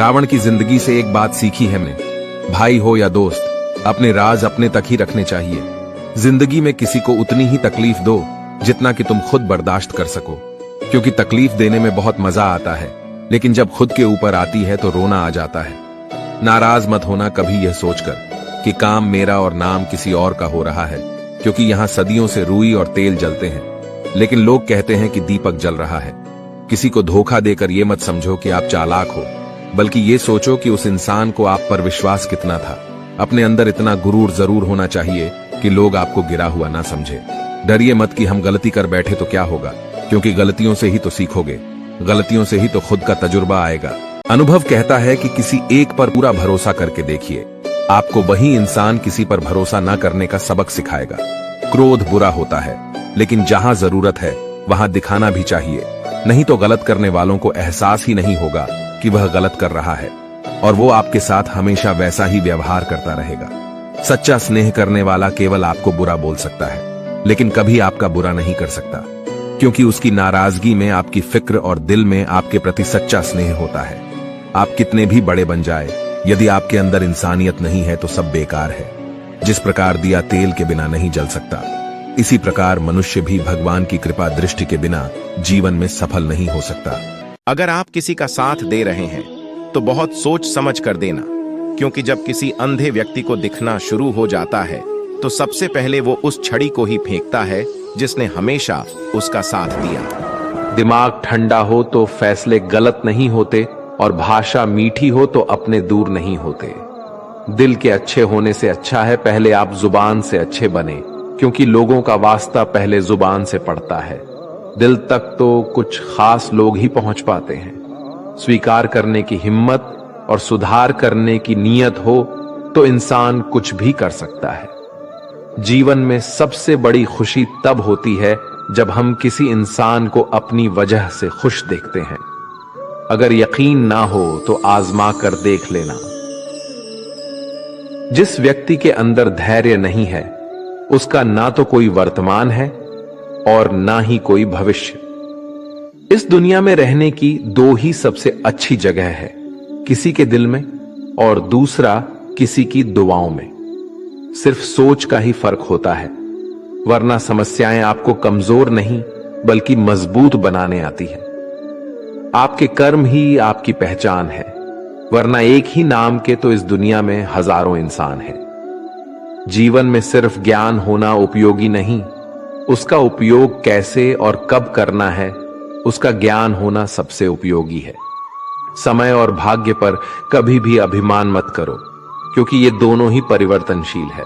रावण की जिंदगी से एक बात सीखी है हमने, भाई हो या दोस्त, अपने राज अपने तक ही रखने चाहिए। जिंदगी में किसी को उतनी ही तकलीफ दो जितना कि तुम खुद बर्दाश्त कर सको, क्योंकि तकलीफ देने में बहुत मजा आता है, लेकिन जब खुद के ऊपर आती है तो रोना आ जाता है। नाराज मत होना कभी यह सोचकर कि काम मेरा और नाम किसी और का हो रहा है, क्योंकि यहां सदियों से रुई और तेल जलते हैं, लेकिन लोग कहते हैं कि दीपक जल रहा है। किसी को धोखा देकर यह मत समझो कि आप चालाक हो, बल्कि ये सोचो कि उस इंसान को आप पर विश्वास कितना था। अपने अंदर इतना गुरूर जरूर होना चाहिए कि लोग आपको गिरा हुआ ना समझे। डरिए मत कि हम गलती कर बैठे तो क्या होगा, क्योंकि गलतियों से ही तो सीखोगे, गलतियों से ही तो खुद का तजुर्बा आएगा। अनुभव कहता है कि किसी एक पर पूरा भरोसा करके देखिए, आपको वही इंसान किसी पर भरोसा न करने का सबक सिखाएगा। क्रोध बुरा होता है, लेकिन जहां जरूरत है वहां दिखाना भी चाहिए, नहीं तो गलत करने वालों को एहसास ही नहीं होगा कि वह गलत कर रहा है, और वो आपके साथ हमेशा वैसा ही व्यवहार करता रहेगा। सच्चा स्नेह करने वाला केवल आपको बुरा बोल सकता है, लेकिन कभी आपका बुरा नहीं कर सकता, क्योंकि उसकी नाराजगी में आपकी फिक्र और दिल में आपके प्रति सच्चा स्नेह होता है। आप कितने भी बड़े बन जाए, यदि आपके अंदर इंसानियत नहीं है तो सब बेकार है। जिस प्रकार दिया तेल के बिना नहीं जल सकता, इसी प्रकार मनुष्य भी भगवान की कृपा दृष्टि के बिना जीवन में सफल नहीं हो सकता। अगर आप किसी का साथ दे रहे हैं तो बहुत सोच समझ कर देना, क्योंकि जब किसी अंधे व्यक्ति को दिखना शुरू हो जाता है तो सबसे पहले वो उस छड़ी को ही फेंकता है जिसने हमेशा उसका साथ दिया। दिमाग ठंडा हो तो फैसले गलत नहीं होते, और भाषा मीठी हो तो अपने दूर नहीं होते। दिल के अच्छे होने से अच्छा है पहले आप जुबान से अच्छे बने, क्योंकि लोगों का वास्ता पहले जुबान से पड़ता है। दिल तक तो कुछ खास लोग ही पहुंच पाते हैं। स्वीकार करने की हिम्मत और सुधार करने की नीयत हो तो इंसान कुछ भी कर सकता है। जीवन में सबसे बड़ी खुशी तब होती है जब हम किसी इंसान को अपनी वजह से खुश देखते हैं। अगर यकीन ना हो तो आजमा कर देख लेना। जिस व्यक्ति के अंदर धैर्य नहीं है, उसका ना तो कोई वर्तमान है और ना ही कोई भविष्य। इस दुनिया में रहने की दो ही सबसे अच्छी जगह है, किसी के दिल में और दूसरा किसी की दुआओं में। सिर्फ सोच का ही फर्क होता है, वरना समस्याएं आपको कमजोर नहीं बल्कि मजबूत बनाने आती है। आपके कर्म ही आपकी पहचान है, वरना एक ही नाम के तो इस दुनिया में हजारों इंसान हैं। जीवन में सिर्फ ज्ञान होना उपयोगी नहीं, उसका उपयोग कैसे और कब करना है, उसका ज्ञान होना सबसे उपयोगी है। समय और भाग्य पर कभी भी अभिमान मत करो, क्योंकि ये दोनों ही परिवर्तनशील है।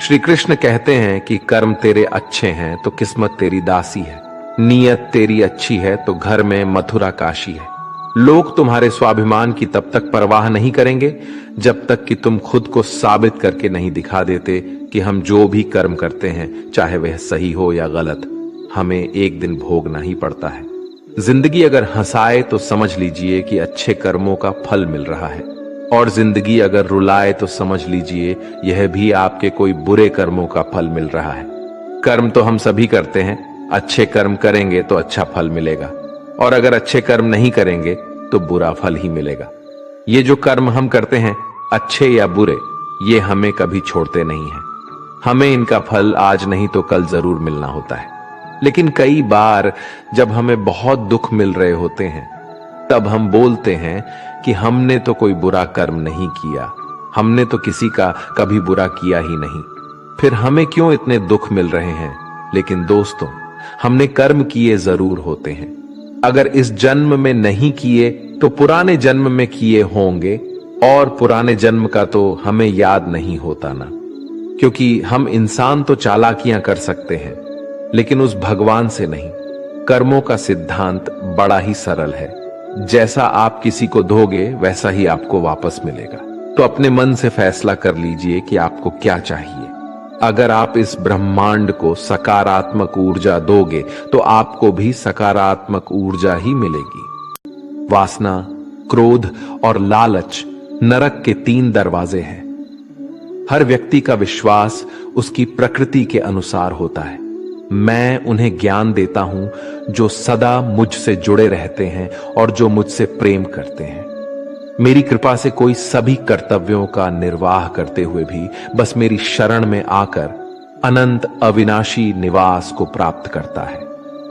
श्री कृष्ण कहते हैं कि कर्म तेरे अच्छे हैं तो किस्मत तेरी दासी है, नीयत तेरी अच्छी है तो घर में मथुरा काशी है। लोग तुम्हारे स्वाभिमान की तब तक परवाह नहीं करेंगे जब तक कि तुम खुद को साबित करके नहीं दिखा देते कि हम जो भी कर्म करते हैं, चाहे वह सही हो या गलत, हमें एक दिन भोगना ही पड़ता है। जिंदगी अगर हंसाए तो समझ लीजिए कि अच्छे कर्मों का फल मिल रहा है, और जिंदगी अगर रुलाए तो समझ लीजिए यह भी आपके कोई बुरे कर्मों का फल मिल रहा है। कर्म तो हम सभी करते हैं, अच्छे कर्म करेंगे तो अच्छा फल मिलेगा, और अगर अच्छे कर्म नहीं करेंगे तो बुरा फल ही मिलेगा। ये जो कर्म हम करते हैं, अच्छे या बुरे, ये हमें कभी छोड़ते नहीं हैं। हमें इनका फल आज नहीं तो कल जरूर मिलना होता है। लेकिन कई बार जब हमें बहुत दुख मिल रहे होते हैं, तब हम बोलते हैं कि हमने तो कोई बुरा कर्म नहीं किया, हमने तो किसी का कभी बुरा किया ही नहीं, फिर हमें क्यों इतने दुख मिल रहे हैं। लेकिन दोस्तों, हमने कर्म किए जरूर होते हैं। अगर इस जन्म में नहीं किए तो पुराने जन्म में किए होंगे, और पुराने जन्म का तो हमें याद नहीं होता ना, क्योंकि हम इंसान तो चालाकियां कर सकते हैं, लेकिन उस भगवान से नहीं। कर्मों का सिद्धांत बड़ा ही सरल है, जैसा आप किसी को दोगे वैसा ही आपको वापस मिलेगा। तो अपने मन से फैसला कर लीजिए कि आपको क्या चाहिए। अगर आप इस ब्रह्मांड को सकारात्मक ऊर्जा दोगे तो आपको भी सकारात्मक ऊर्जा ही मिलेगी। वासना, क्रोध और लालच नरक के 3 दरवाजे हैं। हर व्यक्ति का विश्वास उसकी प्रकृति के अनुसार होता है। मैं उन्हें ज्ञान देता हूं जो सदा मुझसे जुड़े रहते हैं और जो मुझसे प्रेम करते हैं। मेरी कृपा से कोई सभी कर्तव्यों का निर्वाह करते हुए भी बस मेरी शरण में आकर अनंत अविनाशी निवास को प्राप्त करता है।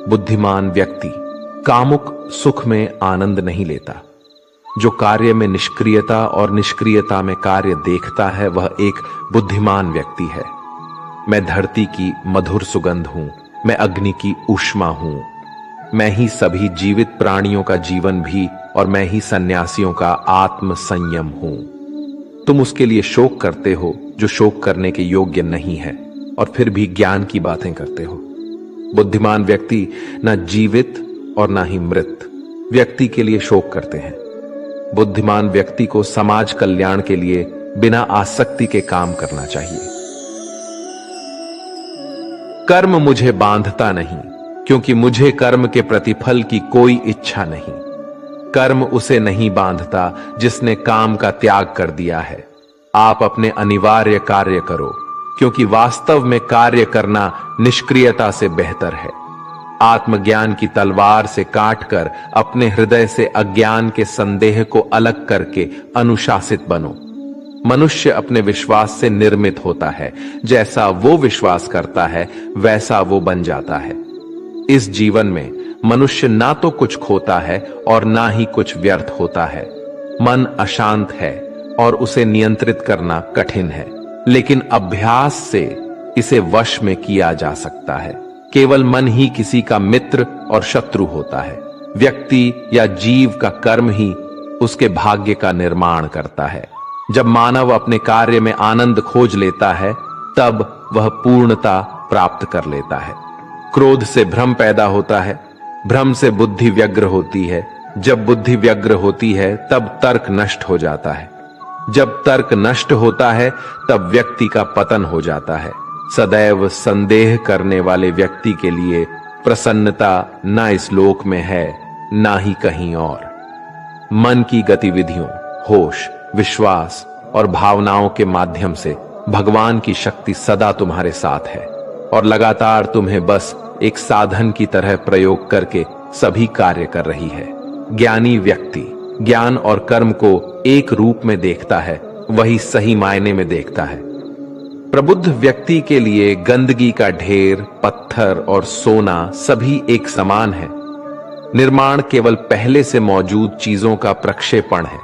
बुद्धिमान व्यक्ति कामुक सुख में आनंद नहीं लेता। जो कार्य में निष्क्रियता और निष्क्रियता में कार्य देखता है वह एक बुद्धिमान व्यक्ति है। मैं धरती की मधुर सुगंध हूं, मैं अग्नि की ऊष्मा हूं, मैं ही सभी जीवित प्राणियों का जीवन भी और मैं ही सन्यासियों का आत्म संयम हूं। तुम उसके लिए शोक करते हो जो शोक करने के योग्य नहीं है और फिर भी ज्ञान की बातें करते हो। बुद्धिमान व्यक्ति न जीवित और न ही मृत व्यक्ति के लिए शोक करते हैं। बुद्धिमान व्यक्ति को समाज कल्याण के लिए बिना आसक्ति के काम करना चाहिए। कर्म मुझे बांधता नहीं, क्योंकि मुझे कर्म के प्रतिफल की कोई इच्छा नहीं। कर्म उसे नहीं बांधता जिसने काम का त्याग कर दिया है। आप अपने अनिवार्य कार्य करो, क्योंकि वास्तव में कार्य करना निष्क्रियता से बेहतर है। आत्मज्ञान की तलवार से काटकर अपने हृदय से अज्ञान के संदेह को अलग करके अनुशासित बनो। मनुष्य अपने विश्वास से निर्मित होता है। जैसा वो विश्वास करता है वैसा वो बन जाता है। इस जीवन में मनुष्य ना तो कुछ खोता है और ना ही कुछ व्यर्थ होता है। मन अशांत है और उसे नियंत्रित करना कठिन है, लेकिन अभ्यास से इसे वश में किया जा सकता है। केवल मन ही किसी का मित्र और शत्रु होता है। व्यक्ति या जीव का कर्म ही उसके भाग्य का निर्माण करता है। जब मानव अपने कार्य में आनंद खोज लेता है तब वह पूर्णता प्राप्त कर लेता है। क्रोध से भ्रम पैदा होता है, भ्रम से बुद्धि व्यग्र होती है। जब बुद्धि व्यग्र होती है तब तर्क नष्ट हो जाता है। जब तर्क नष्ट होता है तब व्यक्ति का पतन हो जाता है। सदैव संदेह करने वाले व्यक्ति के लिए प्रसन्नता न इस लोक में है ना ही कहीं और। मन की गतिविधियों, होश, विश्वास और भावनाओं के माध्यम से भगवान की शक्ति सदा तुम्हारे साथ है और लगातार तुम्हें बस एक साधन की तरह प्रयोग करके सभी कार्य कर रही है। ज्ञानी व्यक्ति ज्ञान और कर्म को एक रूप में देखता है, वही सही मायने में देखता है। प्रबुद्ध व्यक्ति के लिए गंदगी का ढेर, पत्थर और सोना सभी एक समान है। निर्माण केवल पहले से मौजूद चीजों का प्रक्षेपण है।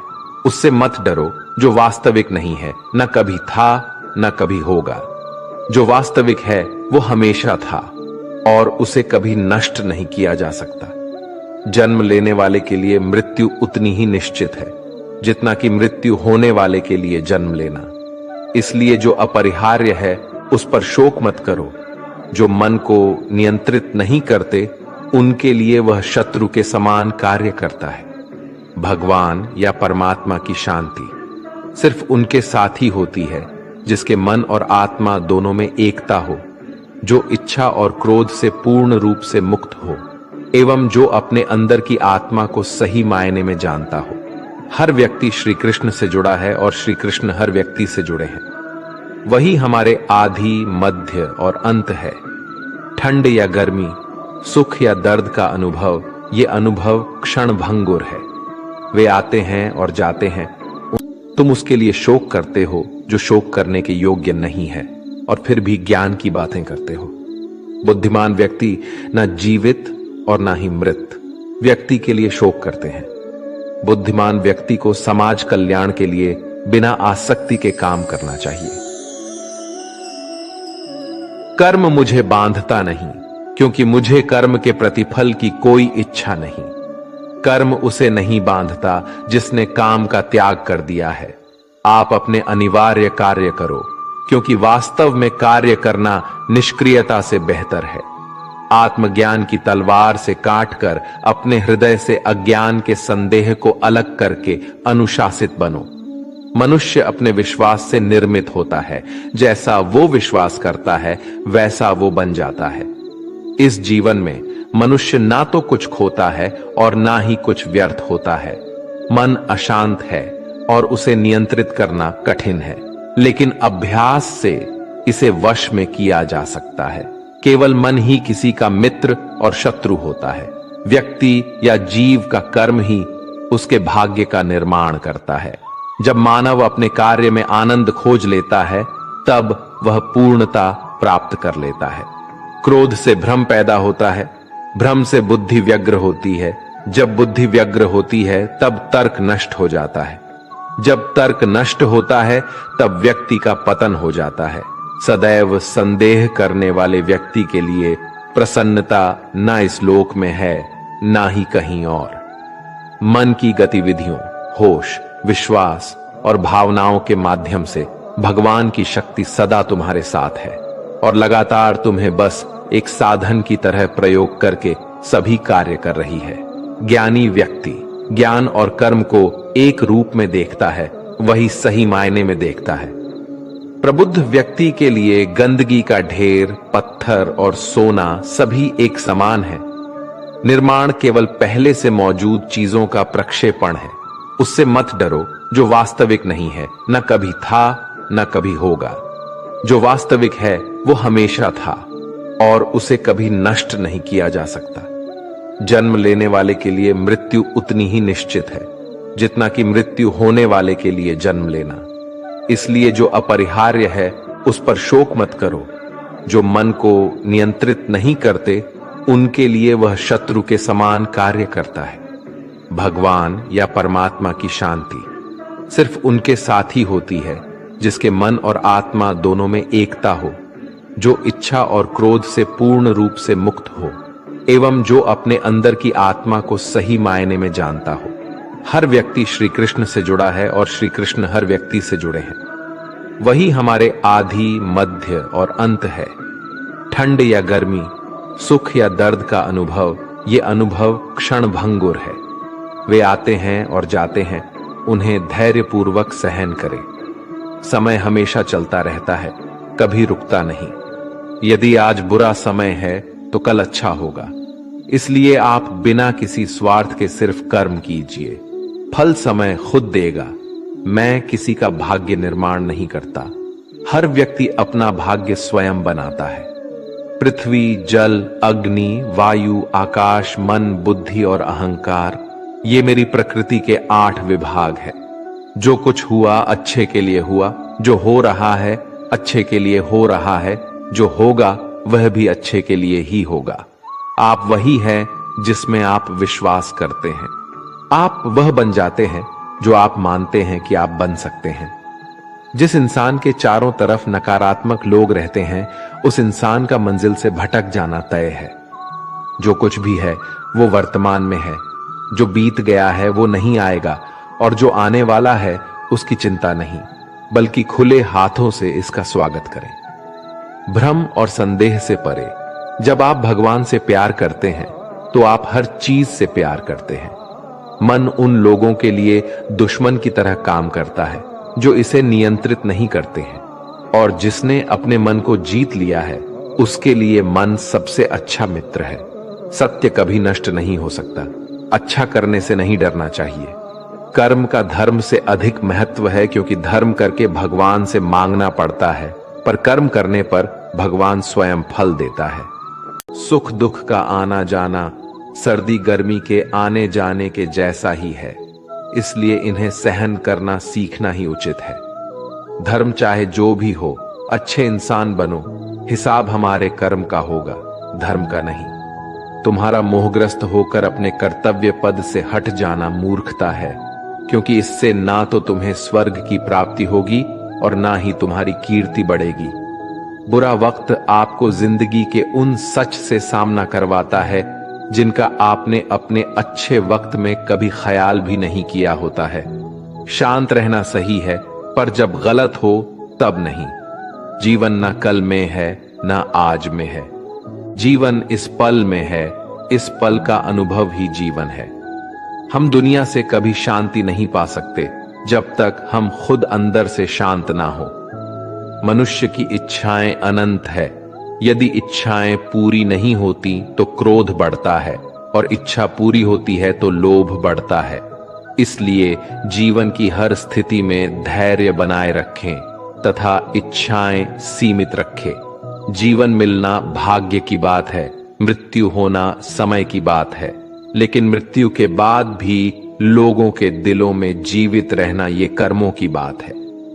उससे मत डरो जो वास्तविक नहीं है, न कभी था न कभी होगा। जो वास्तविक है वो हमेशा था और उसे कभी नष्ट नहीं किया जा सकता। जन्म लेने वाले के लिए मृत्यु उतनी ही निश्चित है जितना कि मृत्यु होने वाले के लिए जन्म लेना। इसलिए जो अपरिहार्य है उस पर शोक मत करो। जो मन को नियंत्रित नहीं करते उनके लिए वह शत्रु के समान कार्य करता है। भगवान या परमात्मा की शांति सिर्फ उनके साथ ही होती है जिसके मन और आत्मा दोनों में एकता हो, जो इच्छा और क्रोध से पूर्ण रूप से मुक्त हो एवं जो अपने अंदर की आत्मा को सही मायने में जानता हो। हर व्यक्ति श्री कृष्ण से जुड़ा है और श्री कृष्ण हर व्यक्ति से जुड़े हैं। वही हमारे आदि, मध्य और अंत है। ठंड या गर्मी, सुख या दर्द का अनुभव, ये अनुभव क्षण भंगुर है। वे आते हैं और जाते हैं। तुम उसके लिए शोक करते हो जो शोक करने के योग्य नहीं है और फिर भी ज्ञान की बातें करते हो। बुद्धिमान व्यक्ति न जीवित और न ही मृत व्यक्ति के लिए शोक करते हैं। बुद्धिमान व्यक्ति को समाज कल्याण के लिए बिना आसक्ति के काम करना चाहिए। कर्म मुझे बांधता नहीं, क्योंकि मुझे कर्म के प्रतिफल की कोई इच्छा नहीं। कर्म उसे नहीं बांधता जिसने काम का त्याग कर दिया है। आप अपने अनिवार्य कार्य करो, क्योंकि वास्तव में कार्य करना निष्क्रियता से बेहतर है। आत्मज्ञान की तलवार से काटकर अपने हृदय से अज्ञान के संदेह को अलग करके अनुशासित बनो। मनुष्य अपने विश्वास से निर्मित होता है। जैसा वो विश्वास करता है वैसा वो बन जाता है। इस जीवन में मनुष्य ना तो कुछ खोता है और ना ही कुछ व्यर्थ होता है। मन अशांत है और उसे नियंत्रित करना कठिन है, लेकिन अभ्यास से इसे वश में किया जा सकता है। केवल मन ही किसी का मित्र और शत्रु होता है। व्यक्ति या जीव का कर्म ही उसके भाग्य का निर्माण करता है। जब मानव अपने कार्य में आनंद खोज लेता है तब वह पूर्णता प्राप्त कर लेता है। क्रोध से भ्रम पैदा होता है, भ्रम से बुद्धि व्यग्र होती है, जब बुद्धि व्यग्र होती है तब तर्क नष्ट हो जाता है, जब तर्क नष्ट होता है तब व्यक्ति का पतन हो जाता है। सदैव संदेह करने वाले व्यक्ति के लिए प्रसन्नता न इस लोक में है ना ही कहीं और। मन की गतिविधियों, होश, विश्वास और भावनाओं के माध्यम से भगवान की शक्ति सदा तुम्हारे साथ है और लगातार तुम्हें बस एक साधन की तरह प्रयोग करके सभी कार्य कर रही है। ज्ञानी व्यक्ति ज्ञान और कर्म को एक रूप में देखता है, वही सही मायने में देखता है। प्रबुद्ध व्यक्ति के लिए गंदगी का ढेर, पत्थर और सोना सभी एक समान है। निर्माण केवल पहले से मौजूद चीजों का प्रक्षेपण है। उससे मत डरो जो वास्तविक नहीं है, न कभी था न कभी होगा। जो वास्तविक है वो हमेशा था और उसे कभी नष्ट नहीं किया जा सकता। जन्म लेने वाले के लिए मृत्यु उतनी ही निश्चित है जितना कि मृत्यु होने वाले के लिए जन्म लेना। इसलिए जो अपरिहार्य है उस पर शोक मत करो। जो मन को नियंत्रित नहीं करते उनके लिए वह शत्रु के समान कार्य करता है। भगवान या परमात्मा की शांति सिर्फ उनके साथ ही होती है जिसके मन और आत्मा दोनों में एकता हो, जो इच्छा और क्रोध से पूर्ण रूप से मुक्त हो एवं जो अपने अंदर की आत्मा को सही मायने में जानता हो। हर व्यक्ति श्री कृष्ण से जुड़ा है और श्री कृष्ण हर व्यक्ति से जुड़े हैं। वही हमारे आदि, मध्य और अंत है। ठंड या गर्मी, सुख या दर्द का अनुभव, ये अनुभव क्षण भंगुर है। वे आते हैं और जाते हैं, उन्हें धैर्यपूर्वक सहन करें। समय हमेशा चलता रहता है, कभी रुकता नहीं। यदि आज बुरा समय है तो कल अच्छा होगा। इसलिए आप बिना किसी स्वार्थ के सिर्फ कर्म कीजिए, फल समय खुद देगा। मैं किसी का भाग्य निर्माण नहीं करता, हर व्यक्ति अपना भाग्य स्वयं बनाता है। पृथ्वी, जल, अग्नि, वायु, आकाश, मन, बुद्धि और अहंकार, ये मेरी प्रकृति के 8 विभाग है। जो कुछ हुआ अच्छे के लिए हुआ, जो हो रहा है अच्छे के लिए हो रहा है, जो होगा वह भी अच्छे के लिए ही होगा। आप वही हैं जिसमें आप विश्वास करते हैं। आप वह बन जाते हैं जो आप मानते हैं कि आप बन सकते हैं। जिस इंसान के चारों तरफ नकारात्मक लोग रहते हैं उस इंसान का मंजिल से भटक जाना तय है। जो कुछ भी है वो वर्तमान में है, जो बीत गया है वो नहीं आएगा और जो आने वाला है उसकी चिंता नहीं, बल्कि खुले हाथों से इसका स्वागत करें। भ्रम और संदेह से परे, जब आप भगवान से प्यार करते हैं तो आप हर चीज से प्यार करते हैं। मन उन लोगों के लिए दुश्मन की तरह काम करता है जो इसे नियंत्रित नहीं करते हैं, और जिसने अपने मन को जीत लिया है उसके लिए मन सबसे अच्छा मित्र है। सत्य कभी नष्ट नहीं हो सकता। अच्छा करने से नहीं डरना चाहिए। कर्म का धर्म से अधिक महत्व है, क्योंकि धर्म करके भगवान से मांगना पड़ता है, पर कर्म करने पर भगवान स्वयं फल देता है। सुख दुख का आना जाना सर्दी गर्मी के आने जाने के जैसा ही है, इसलिए इन्हें सहन करना सीखना ही उचित है। धर्म चाहे जो भी हो, अच्छे इंसान बनो, हिसाब हमारे कर्म का होगा, धर्म का नहीं। तुम्हारा मोहग्रस्त होकर अपने कर्तव्य पद से हट जाना मूर्खता है, क्योंकि इससे ना तो तुम्हें स्वर्ग की प्राप्ति होगी और ना ही तुम्हारी कीर्ति बढ़ेगी। बुरा वक्त आपको जिंदगी के उन सच से सामना करवाता है जिनका आपने अपने अच्छे वक्त में कभी ख्याल भी नहीं किया होता है। शांत रहना सही है, पर जब गलत हो तब नहीं। जीवन न कल में है न आज में है, जीवन इस पल में है, इस पल का अनुभव ही जीवन है। हम दुनिया से कभी शांति नहीं पा सकते जब तक हम खुद अंदर से शांत ना हो। मनुष्य की इच्छाएं अनंत है। यदि इच्छाएं पूरी नहीं होती तो क्रोध बढ़ता है, और इच्छा पूरी होती है तो लोभ बढ़ता है। इसलिए जीवन की हर स्थिति में धैर्य बनाए रखें तथा इच्छाएं सीमित रखें। जीवन मिलना भाग्य की बात है, मृत्यु होना समय की बात है, लेकिन मृत्यु के बाद भी लोगों के दिलों में जीवित रहना ये कर्मों की बात है।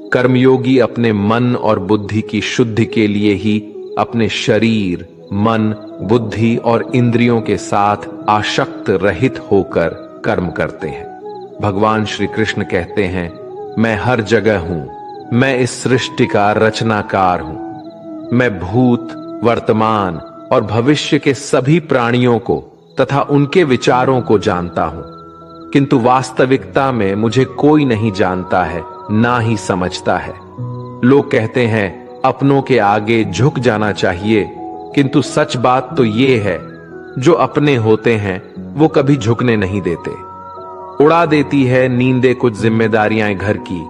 कर्मयोगी अपने मन और बुद्धि की शुद्धि के लिए ही अपने शरीर, मन, बुद्धि और इंद्रियों के साथ आसक्त रहित होकर कर्म करते हैं। भगवान श्री कृष्ण कहते हैं, मैं हर जगह हूं, मैं इस सृष्टि का रचनाकार हूं। मैं भूत, वर्तमान और भविष्य के सभी प्राणियों को तथा उनके विचारों को जानता हूं, किंतु वास्तविकता में मुझे कोई नहीं जानता है, ना ही समझता है। लोग कहते हैं अपनों के आगे झुक जाना चाहिए, किंतु सच बात तो ये है, जो अपने होते हैं वो कभी झुकने नहीं देते। उड़ा देती है नींदे कुछ जिम्मेदारियां घर की।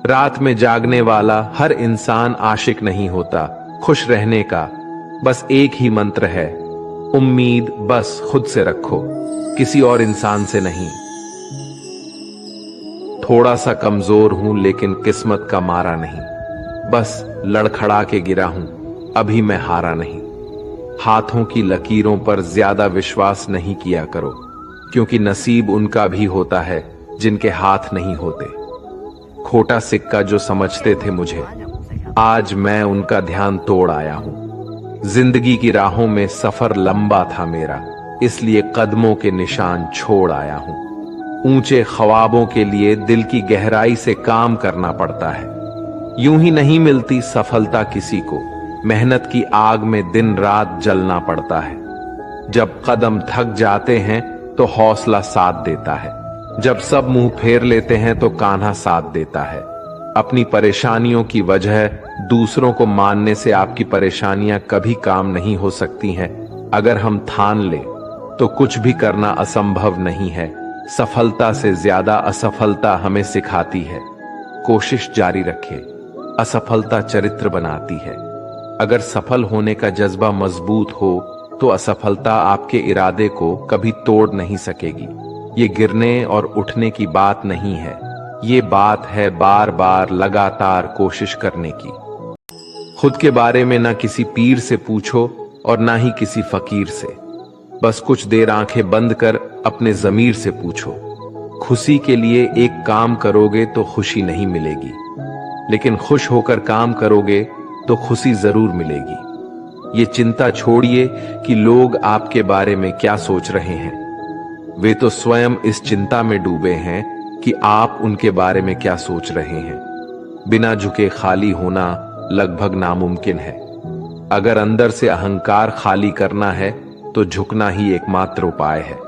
रात में जागने वाला हर इंसान आशिक नहीं होता। खुश रहने का बस एक ही मंत्र है, उम्मीद बस खुद से रखो, किसी और इंसान से नहीं। थोड़ा सा कमजोर हूं लेकिन किस्मत का मारा नहीं, बस लड़खड़ा के गिरा हूं, अभी मैं हारा नहीं। हाथों की लकीरों पर ज्यादा विश्वास नहीं किया करो, क्योंकि नसीब उनका भी होता है जिनके हाथ नहीं होते। खोटा सिक्का जो समझते थे मुझे, आज मैं उनका ध्यान तोड़ आया हूं। जिंदगी की राहों में सफर लंबा था मेरा, इसलिए कदमों के निशान छोड़ आया हूं। ऊंचे ख्वाबों के लिए दिल की गहराई से काम करना पड़ता है। यूं ही नहीं मिलती सफलता किसी को, मेहनत की आग में दिन रात जलना पड़ता है। जब कदम थक जाते हैं तो हौसला साथ देता है, जब सब मुंह फेर लेते हैं तो कान्हा साथ देता है। अपनी परेशानियों की वजह दूसरों को मानने से आपकी परेशानियां कभी काम नहीं हो सकती हैं। अगर हम ठान ले तो कुछ भी करना असंभव नहीं है। सफलता से ज्यादा असफलता हमें सिखाती है। कोशिश जारी रखें, असफलता चरित्र बनाती है। अगर सफल होने का जज्बा मजबूत हो तो असफलता आपके इरादे को कभी तोड़ नहीं सकेगी। ये गिरने और उठने की बात नहीं है, ये बात है बार बार लगातार कोशिश करने की। खुद के बारे में ना किसी पीर से पूछो और ना ही किसी फकीर से। बस कुछ देर आंखें बंद कर अपने जमीर से पूछो। खुशी के लिए एक काम करोगे तो खुशी नहीं मिलेगी, लेकिन खुश होकर काम करोगे तो खुशी जरूर मिलेगी। ये चिंता छोड़िए कि लोग आपके बारे में क्या सोच रहे हैं। वे तो स्वयं इस चिंता में डूबे हैं कि आप उनके बारे में क्या सोच रहे हैं। बिना झुके खाली होना लगभग नामुमकिन है। अगर अंदर से अहंकार खाली करना है तो झुकना ही एकमात्र उपाय है।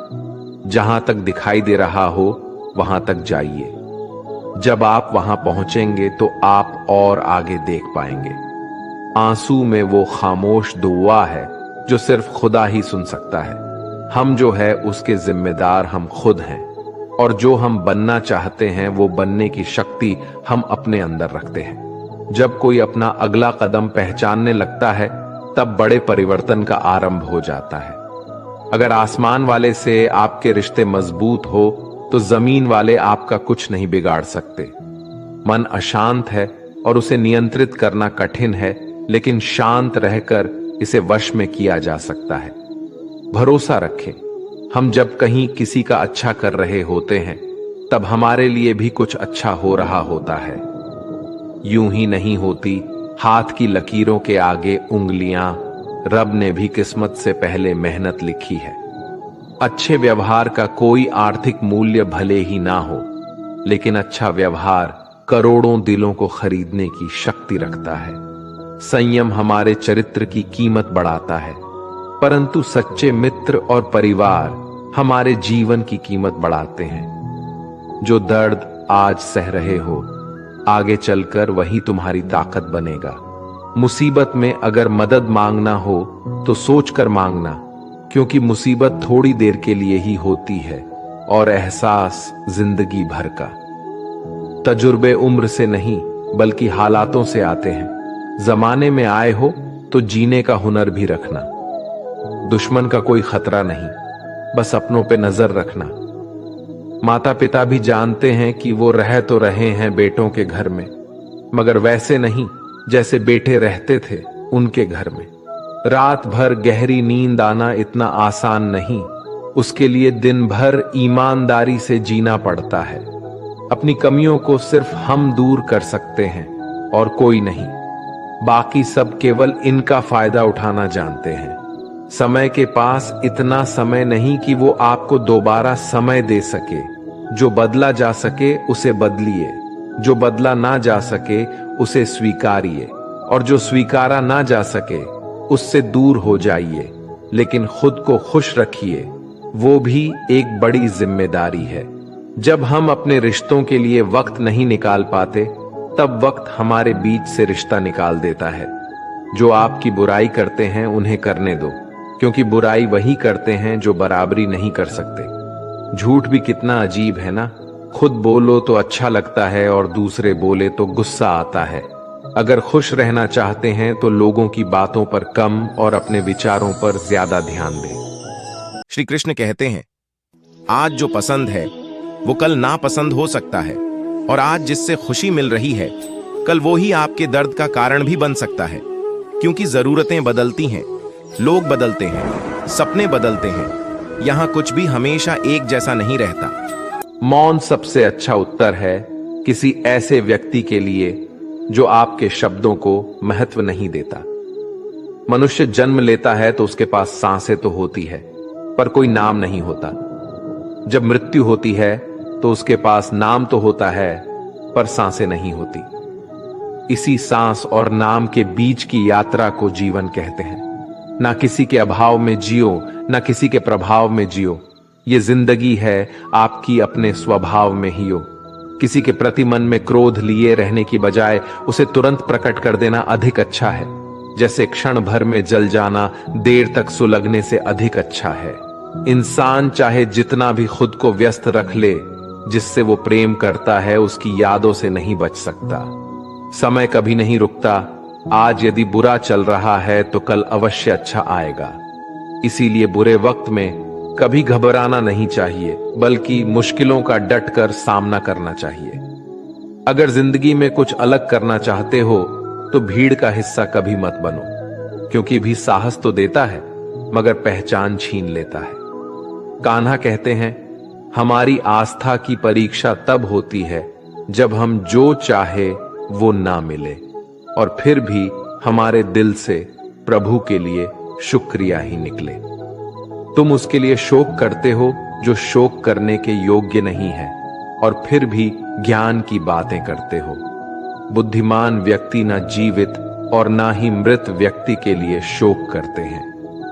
जहां तक दिखाई दे रहा हो वहां तक जाइए। जब आप वहां पहुंचेंगे तो आप और आगे देख पाएंगे। आंसू में वो खामोश दुआ है जो सिर्फ खुदा ही सुन सकता है। हम जो है उसके जिम्मेदार हम खुद हैं, और जो हम बनना चाहते हैं वो बनने की शक्ति हम अपने अंदर रखते हैं। जब कोई अपना अगला कदम पहचानने लगता है तब बड़े परिवर्तन का आरंभ हो जाता है। अगर आसमान वाले से आपके रिश्ते मजबूत हो तो जमीन वाले आपका कुछ नहीं बिगाड़ सकते। मन अशांत है और उसे नियंत्रित करना कठिन है, लेकिन शांत रहकर इसे वश में किया जा सकता है। भरोसा रखें, हम जब कहीं किसी का अच्छा कर रहे होते हैं तब हमारे लिए भी कुछ अच्छा हो रहा होता है। यूं ही नहीं होती हाथ की लकीरों के आगे उंगलियां, रब ने भी किस्मत से पहले मेहनत लिखी है। अच्छे व्यवहार का कोई आर्थिक मूल्य भले ही ना हो, लेकिन अच्छा व्यवहार करोड़ों दिलों को खरीदने की शक्ति रखता है। संयम हमारे चरित्र की कीमत बढ़ाता है, परंतु सच्चे मित्र और परिवार हमारे जीवन की कीमत बढ़ाते हैं। जो दर्द आज सह रहे हो, आगे चलकर वही तुम्हारी ताकत बनेगा। मुसीबत में अगर मदद मांगना हो तो सोचकर मांगना, क्योंकि मुसीबत थोड़ी देर के लिए ही होती है और एहसास जिंदगी भर का। तजुर्बे उम्र से नहीं बल्कि हालातों से आते हैं। जमाने में आए हो तो जीने का हुनर भी रखना। दुश्मन का कोई खतरा नहीं, बस अपनों पे नजर रखना। माता पिता भी जानते हैं कि वो रह तो रहे हैं बेटों के घर में, मगर वैसे नहीं जैसे बेटे रहते थे उनके घर में। रात भर गहरी नींद आना इतना आसान नहीं, उसके लिए दिन भर ईमानदारी से जीना पड़ता है। अपनी कमियों को सिर्फ हम दूर कर सकते हैं और कोई नहीं। बाकी सब केवल इनका फायदा उठाना जानते हैं। समय के पास इतना समय नहीं कि वो आपको दोबारा समय दे सके। जो बदला जा सके उसे बदलिए, जो बदला ना जा सके उसे स्वीकारिए, और जो स्वीकारा ना जा सके उससे दूर हो जाइए। लेकिन खुद को खुश रखिए, वो भी एक बड़ी जिम्मेदारी है। जब हम अपने रिश्तों के लिए वक्त नहीं निकाल पाते, तब वक्त हमारे बीच से रिश्ता निकाल देता है। जो आपकी बुराई करते हैं उन्हें करने दो, क्योंकि बुराई वही करते हैं जो बराबरी नहीं कर सकते। झूठ भी कितना अजीब है ना। खुद बोलो तो अच्छा लगता है और दूसरे बोले तो गुस्सा आता है। अगर खुश रहना चाहते हैं तो लोगों की बातों पर कम और अपने विचारों पर ज्यादा ध्यान दें। श्री कृष्ण कहते हैं, आज जो पसंद है वो कल नापसंद हो सकता है, और आज जिससे खुशी मिल रही है कल वो ही आपके दर्द का कारण भी बन सकता है। क्योंकि जरूरतें बदलती हैं, लोग बदलते हैं, सपने बदलते हैं। यहां कुछ भी हमेशा एक जैसा नहीं रहता। मौन सबसे अच्छा उत्तर है किसी ऐसे व्यक्ति के लिए जो आपके शब्दों को महत्व नहीं देता। मनुष्य जन्म लेता है तो उसके पास सांसें तो होती है, पर कोई नाम नहीं होता। जब मृत्यु होती है तो उसके पास नाम तो होता है, पर सांसें नहीं होती। इसी सांस और नाम के बीच की यात्रा को जीवन कहते हैं। ना किसी के अभाव में जियो, ना किसी के प्रभाव में जियो। ये जिंदगी है आपकी अपने स्वभाव में ही हो। किसी के प्रति मन में क्रोध लिए रहने की बजाय उसे तुरंत प्रकट कर देना अधिक अच्छा है। जैसे क्षण भर में जल जाना देर तक सुलगने से अधिक अच्छा है। इंसान चाहे जितना भी खुद को व्यस्त रख ले, जिससे वो प्रेम करता है उसकी यादों से नहीं बच सकता। समय कभी नहीं रुकता। आज यदि बुरा चल रहा है तो कल अवश्य अच्छा आएगा। इसीलिए बुरे वक्त में कभी घबराना नहीं चाहिए, बल्कि मुश्किलों का डट कर सामना करना चाहिए। अगर जिंदगी में कुछ अलग करना चाहते हो तो भीड़ का हिस्सा कभी मत बनो, क्योंकि भी साहस तो देता है मगर पहचान छीन लेता है। कान्हा कहते हैं, हमारी आस्था की परीक्षा तब होती है जब हम जो चाहे वो ना मिले, और फिर भी हमारे दिल से प्रभु के लिए शुक्रिया ही निकले। तुम उसके लिए शोक करते हो जो शोक करने के योग्य नहीं है, और फिर भी ज्ञान की बातें करते हो। बुद्धिमान व्यक्ति ना जीवित और ना ही मृत व्यक्ति के लिए शोक करते हैं।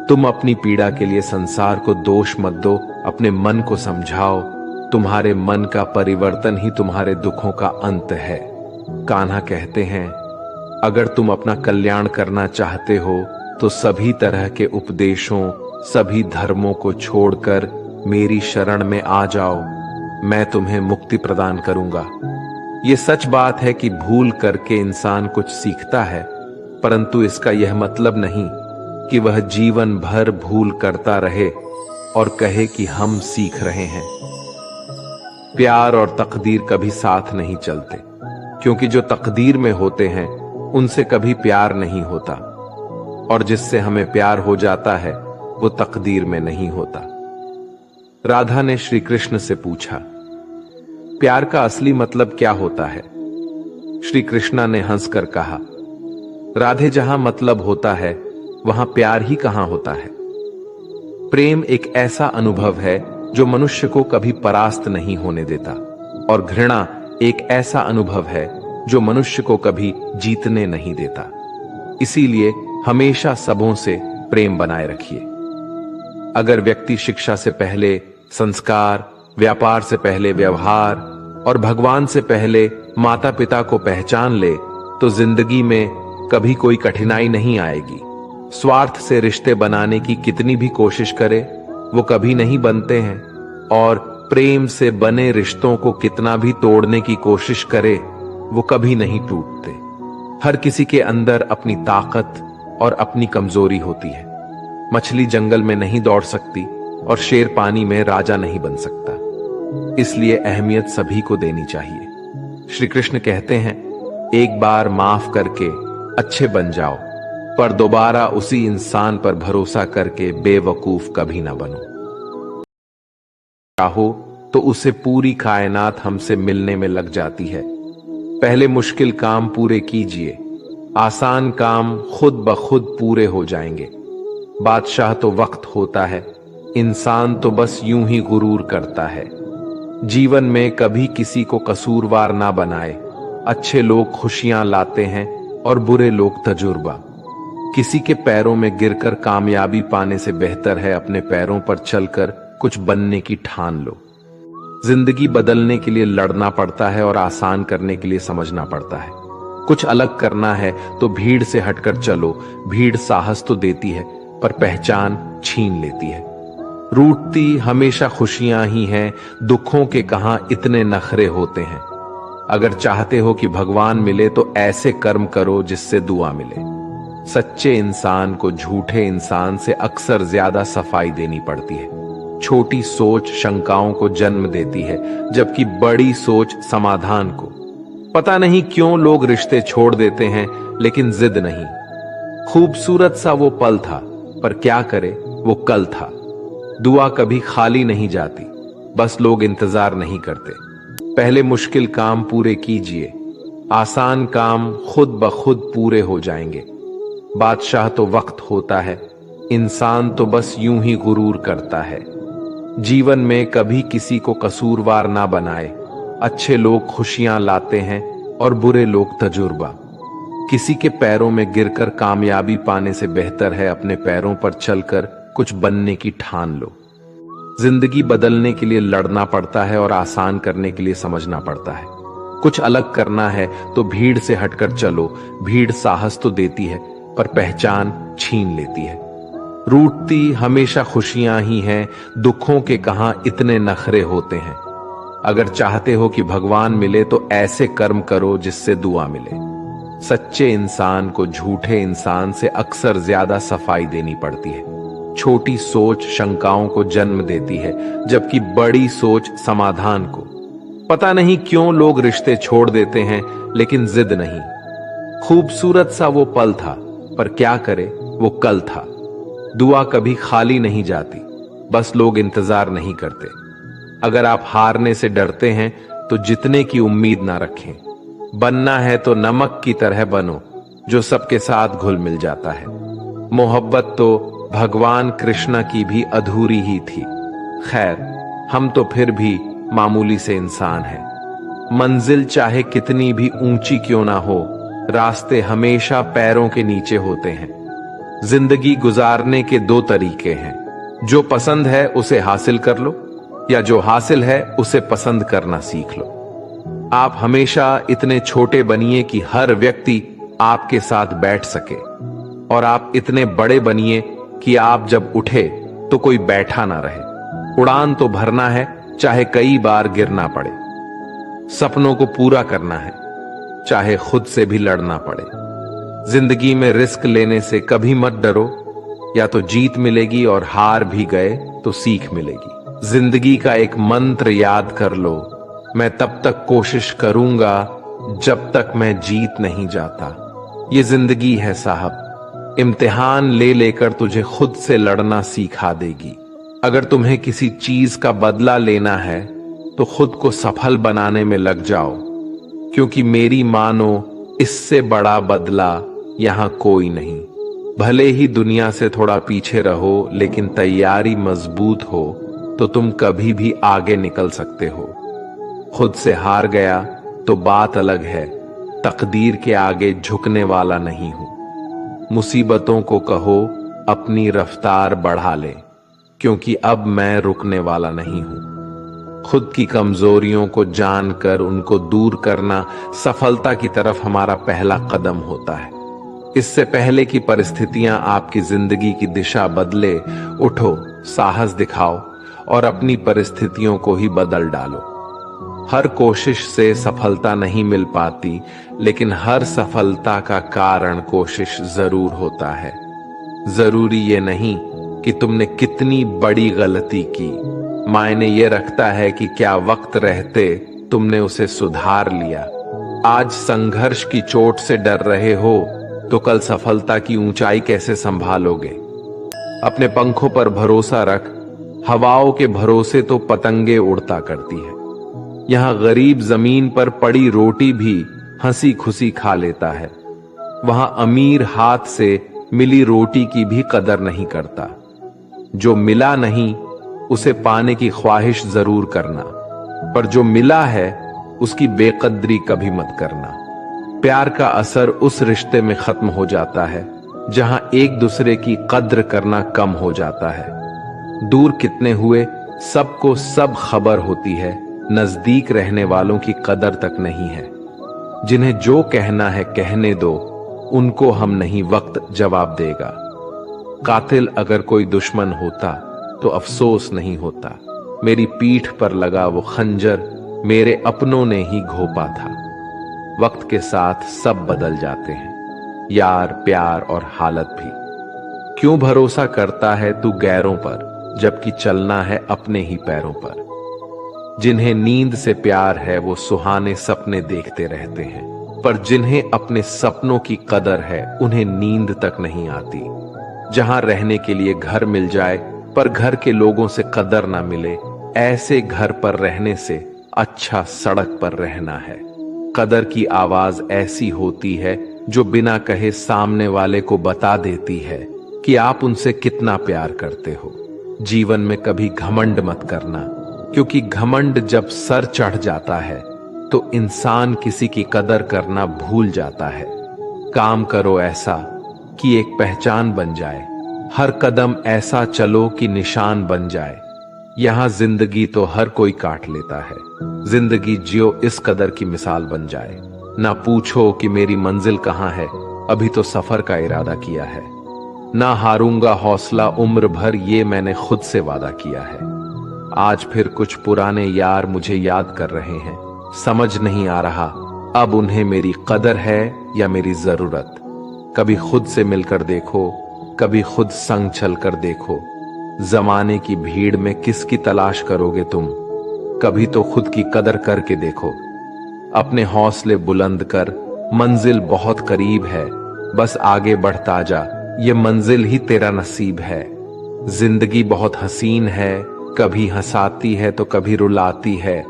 तुम अपनी पीड़ा के लिए संसार को दोष मत दो, अपने मन को समझाओ। तुम्हारे मन का परिवर्तन ही तुम्हारे दुखों का अंत है। कान्हा कहते हैं, अगर तुम अपना कल्याण करना चाहते हो तो सभी तरह के उपदेशों, सभी धर्मों को छोड़कर मेरी शरण में आ जाओ। मैं तुम्हें मुक्ति प्रदान करूंगा। ये सच बात है कि भूल करके इंसान कुछ सीखता है, परंतु इसका यह मतलब नहीं कि वह जीवन भर भूल करता रहे और कहे कि हम सीख रहे हैं। प्यार और तकदीर कभी साथ नहीं चलते, क्योंकि जो तकदीर में होते हैं उनसे कभी प्यार नहीं होता, और जिससे हमें प्यार हो जाता है वो तकदीर में नहीं होता। राधा ने श्री कृष्ण से पूछा, प्यार का असली मतलब क्या होता है? श्री कृष्णा ने हंसकर कहा, राधे, जहां मतलब होता है वहां प्यार ही कहां होता है। प्रेम एक ऐसा अनुभव है जो मनुष्य को कभी परास्त नहीं होने देता, और घृणा एक ऐसा अनुभव है जो मनुष्य को कभी जीतने नहीं देता। इसीलिए हमेशा सबों से प्रेम बनाए रखिए। अगर व्यक्ति शिक्षा से पहले संस्कार, व्यापार से पहले व्यवहार और भगवान से पहले माता पिता को पहचान ले तो जिंदगी में कभी कोई कठिनाई नहीं आएगी। स्वार्थ से रिश्ते बनाने की कितनी भी कोशिश करे वो कभी नहीं बनते हैं, और प्रेम से बने रिश्तों को कितना भी तोड़ने की कोशिश करे वो कभी नहीं टूटते। हर किसी के अंदर अपनी ताकत और अपनी कमजोरी होती है। मछली जंगल में नहीं दौड़ सकती और शेर पानी में राजा नहीं बन सकता। इसलिए अहमियत सभी को देनी चाहिए। श्री कृष्ण कहते हैं, एक बार माफ करके अच्छे बन जाओ, पर दोबारा उसी इंसान पर भरोसा करके बेवकूफ कभी ना बनो। चाहो तो उसे पूरी कायनात हमसे मिलने में लग जाती है। पहले मुश्किल काम पूरे कीजिए, आसान काम खुद ब खुद पूरे हो जाएंगे। बादशाह तो वक्त होता है, इंसान तो बस यूं ही गुरूर करता है। जीवन में कभी किसी को कसूरवार ना बनाए। अच्छे लोग खुशियां लाते हैं और बुरे लोग तजुर्बा। किसी के पैरों में गिरकर कामयाबी पाने से बेहतर है अपने पैरों पर चलकर कुछ बनने की ठान लो। जिंदगी बदलने के लिए लड़ना पड़ता है और आसान करने के लिए समझना पड़ता है। कुछ अलग करना है तो भीड़ से हटकर चलो। भीड़ साहस तो देती है पर पहचान छीन लेती है। रूठती हमेशा खुशियां ही हैं, दुखों के कहां इतने नखरे होते हैं। अगर चाहते हो कि भगवान मिले तो ऐसे कर्म करो जिससे दुआ मिले। सच्चे इंसान को झूठे इंसान से अक्सर ज्यादा सफाई देनी पड़ती है। छोटी सोच शंकाओं को जन्म देती है, जबकि बड़ी सोच समाधान को। पता नहीं क्यों लोग रिश्ते छोड़ देते हैं, लेकिन जिद नहीं। खूबसूरत सा वो पल था, पर क्या करे वो कल था। दुआ कभी खाली नहीं जाती, बस लोग इंतजार नहीं करते। पहले मुश्किल काम पूरे कीजिए, आसान काम खुद ब खुद पूरे हो जाएंगे। बादशाह तो वक्त होता है, इंसान तो बस यूं ही गुरूर करता है। जीवन में कभी किसी को कसूरवार ना बनाए। अच्छे लोग खुशियां लाते हैं और बुरे लोग तजुर्बा। किसी के पैरों में गिरकर कामयाबी पाने से बेहतर है अपने पैरों पर चलकर कुछ बनने की ठान लो। जिंदगी बदलने के लिए लड़ना पड़ता है और आसान करने के लिए समझना पड़ता है। कुछ अलग करना है तो भीड़ से हटकर चलो। भीड़ साहस तो देती है पर पहचान छीन लेती है। रूठती हमेशा खुशियां ही हैं, दुखों के कहां इतने नखरे होते हैं। अगर चाहते हो कि भगवान मिले तो ऐसे कर्म करो जिससे दुआ मिले। सच्चे इंसान को झूठे इंसान से अक्सर ज्यादा सफाई देनी पड़ती है। छोटी सोच शंकाओं को जन्म देती है, जबकि बड़ी सोच समाधान को। पता नहीं क्यों लोग रिश्ते छोड़ देते हैं, लेकिन जिद नहीं। खूबसूरत सा वो पल था, पर क्या करे वो कल था। दुआ कभी खाली नहीं जाती, बस लोग इंतजार नहीं करते। अगर आप हारने से डरते हैं तो जीतने की उम्मीद ना रखें। बनना है तो नमक की तरह बनो, जो सबके साथ घुल मिल जाता है। मोहब्बत तो भगवान कृष्ण की भी अधूरी ही थी। खैर, हम तो फिर भी मामूली से इंसान हैं। मंजिल चाहे कितनी भी ऊंची क्यों ना हो, रास्ते हमेशा पैरों के नीचे होते हैं। जिंदगी गुजारने के दो तरीके हैं, जो पसंद है उसे हासिल कर लो, या जो हासिल है उसे पसंद करना सीख लो। आप हमेशा इतने छोटे बनिए कि हर व्यक्ति आपके साथ बैठ सके, और आप इतने बड़े बनिए कि आप जब उठे तो कोई बैठा ना रहे। उड़ान तो भरना है, चाहे कई बार गिरना पड़े। सपनों को पूरा करना है, चाहे खुद से भी लड़ना पड़े। जिंदगी में रिस्क लेने से कभी मत डरो, या तो जीत मिलेगी और हार भी गए तो सीख मिलेगी। जिंदगी का एक मंत्र याद कर लो, मैं तब तक कोशिश करूंगा जब तक मैं जीत नहीं जाता। ये जिंदगी है साहब, इम्तिहान ले लेकर तुझे खुद से लड़ना सिखा देगी। अगर तुम्हें किसी चीज का बदला लेना है तो खुद को सफल बनाने में लग जाओ, क्योंकि मेरी मानो इससे बड़ा बदला यहां कोई नहीं। भले ही दुनिया से थोड़ा पीछे रहो, लेकिन तैयारी मजबूत हो तो तुम कभी भी आगे निकल सकते हो। खुद से हार गया तो बात अलग है, तकदीर के आगे झुकने वाला नहीं हूं। मुसीबतों को कहो अपनी रफ्तार बढ़ा ले, क्योंकि अब मैं रुकने वाला नहीं हूं। खुद की कमजोरियों को जानकर उनको दूर करना सफलता की तरफ हमारा पहला कदम होता है। इससे पहले कि परिस्थितियां आपकी जिंदगी की दिशा बदले, उठो, साहस दिखाओ और अपनी परिस्थितियों को ही बदल डालो। हर कोशिश से सफलता नहीं मिल पाती, लेकिन हर सफलता का कारण कोशिश जरूर होता है। जरूरी ये नहीं कि तुमने कितनी बड़ी गलती की, मायने ये रखता है कि क्या वक्त रहते तुमने उसे सुधार लिया। आज संघर्ष की चोट से डर रहे हो तो कल सफलता की ऊंचाई कैसे संभालोगे। अपने पंखों पर भरोसा रख, हवाओं के भरोसे तो पतंगे उड़ता करती है। यहां गरीब जमीन पर पड़ी रोटी भी हंसी खुशी खा लेता है। वहां अमीर हाथ से मिली रोटी की भी कदर नहीं करता। जो मिला नहीं उसे पाने की ख्वाहिश जरूर करना, पर जो मिला है उसकी बेकदरी कभी मत करना। प्यार का असर उस रिश्ते में खत्म हो जाता है जहां एक दूसरे की कद्र करना कम हो जाता है। दूर कितने हुए सबको सब खबर होती है, नजदीक रहने वालों की कदर तक नहीं है। जिन्हें जो कहना है कहने दो, उनको हम नहीं वक्त जवाब देगा। कातिल अगर कोई दुश्मन होता तो अफसोस नहीं होता। मेरी पीठ पर लगा वो खंजर मेरे अपनों ने ही घोंपा था। वक्त के साथ सब बदल जाते हैं, यार, प्यार और हालत भी। क्यों भरोसा करता है तू गैरों पर, जबकि चलना है अपने ही पैरों पर। जिन्हें नींद से प्यार है वो सुहाने सपने देखते रहते हैं, पर जिन्हें अपने सपनों की कदर है उन्हें नींद तक नहीं आती। जहां रहने के लिए घर मिल जाए पर घर के लोगों से कदर ना मिले, ऐसे घर पर रहने से अच्छा सड़क पर रहना है। कदर की आवाज ऐसी होती है जो बिना कहे सामने वाले को बता देती है कि आप उनसे कितना प्यार करते हो। जीवन में कभी घमंड मत करना, क्योंकि घमंड जब सर चढ़ जाता है तो इंसान किसी की कदर करना भूल जाता है। काम करो ऐसा कि एक पहचान बन जाए, हर कदम ऐसा चलो कि निशान बन जाए। यहां जिंदगी तो हर कोई काट लेता है, जिंदगी जियो इस कदर की मिसाल बन जाए। ना पूछो कि मेरी मंजिल कहां है, अभी तो सफर का इरादा किया है। ना हारूंगा हौसला उम्र भर, ये मैंने खुद से वादा किया है। आज फिर कुछ पुराने यार मुझे याद कर रहे हैं, समझ नहीं आ रहा अब उन्हें मेरी कदर है या मेरी जरूरत। कभी खुद से मिलकर देखो, कभी खुद संग चल कर देखो। जमाने की भीड़ में किसकी तलाश करोगे तुम, कभी तो खुद की कदर करके देखो। अपने हौसले बुलंद कर, मंजिल बहुत करीब है, बस आगे बढ़ता जा, ये मंजिल ही तेरा नसीब है। जिंदगी बहुत हसीन है, कभी हंसाती है तो कभी रुलाती है,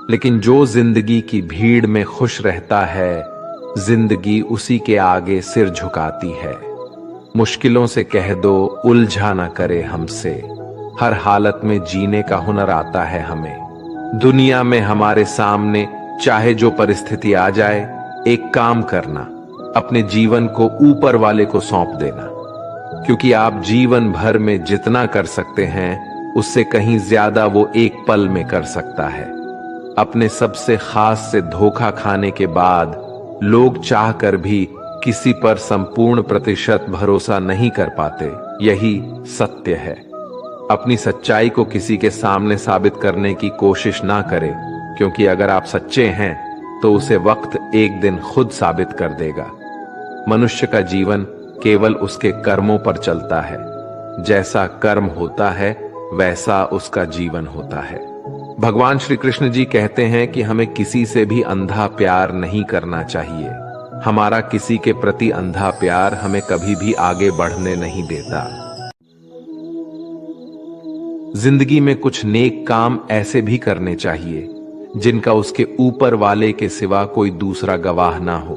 लेकिन जो जिंदगी की भीड़ में खुश रहता है, जिंदगी उसी के आगे सिर झुकाती है। मुश्किलों से कह दो उलझा ना करे हमसे, हर हालत में जीने का हुनर आता है हमें। दुनिया में हमारे सामने चाहे जो परिस्थिति आ जाए, एक काम करना, अपने जीवन को ऊपर वाले को सौंप देना, क्योंकि आप जीवन भर में जितना कर सकते हैं उससे कहीं ज्यादा वो एक पल में कर सकता है। अपने सबसे खास से धोखा खाने के बाद लोग चाहकर भी किसी पर संपूर्ण प्रतिशत भरोसा नहीं कर पाते, यही सत्य है। अपनी सच्चाई को किसी के सामने साबित करने की कोशिश ना करें, क्योंकि अगर आप सच्चे हैं तो उसे वक्त एक दिन खुद साबित कर देगा। मनुष्य का जीवन केवल उसके कर्मों पर चलता है, जैसा कर्म होता है वैसा उसका जीवन होता है। भगवान श्री कृष्ण जी कहते हैं कि हमें किसी से भी अंधा प्यार नहीं करना चाहिए। हमारा किसी के प्रति अंधा प्यार हमें कभी भी आगे बढ़ने नहीं देता। जिंदगी में कुछ नेक काम ऐसे भी करने चाहिए जिनका उसके ऊपर वाले के सिवा कोई दूसरा गवाह ना हो।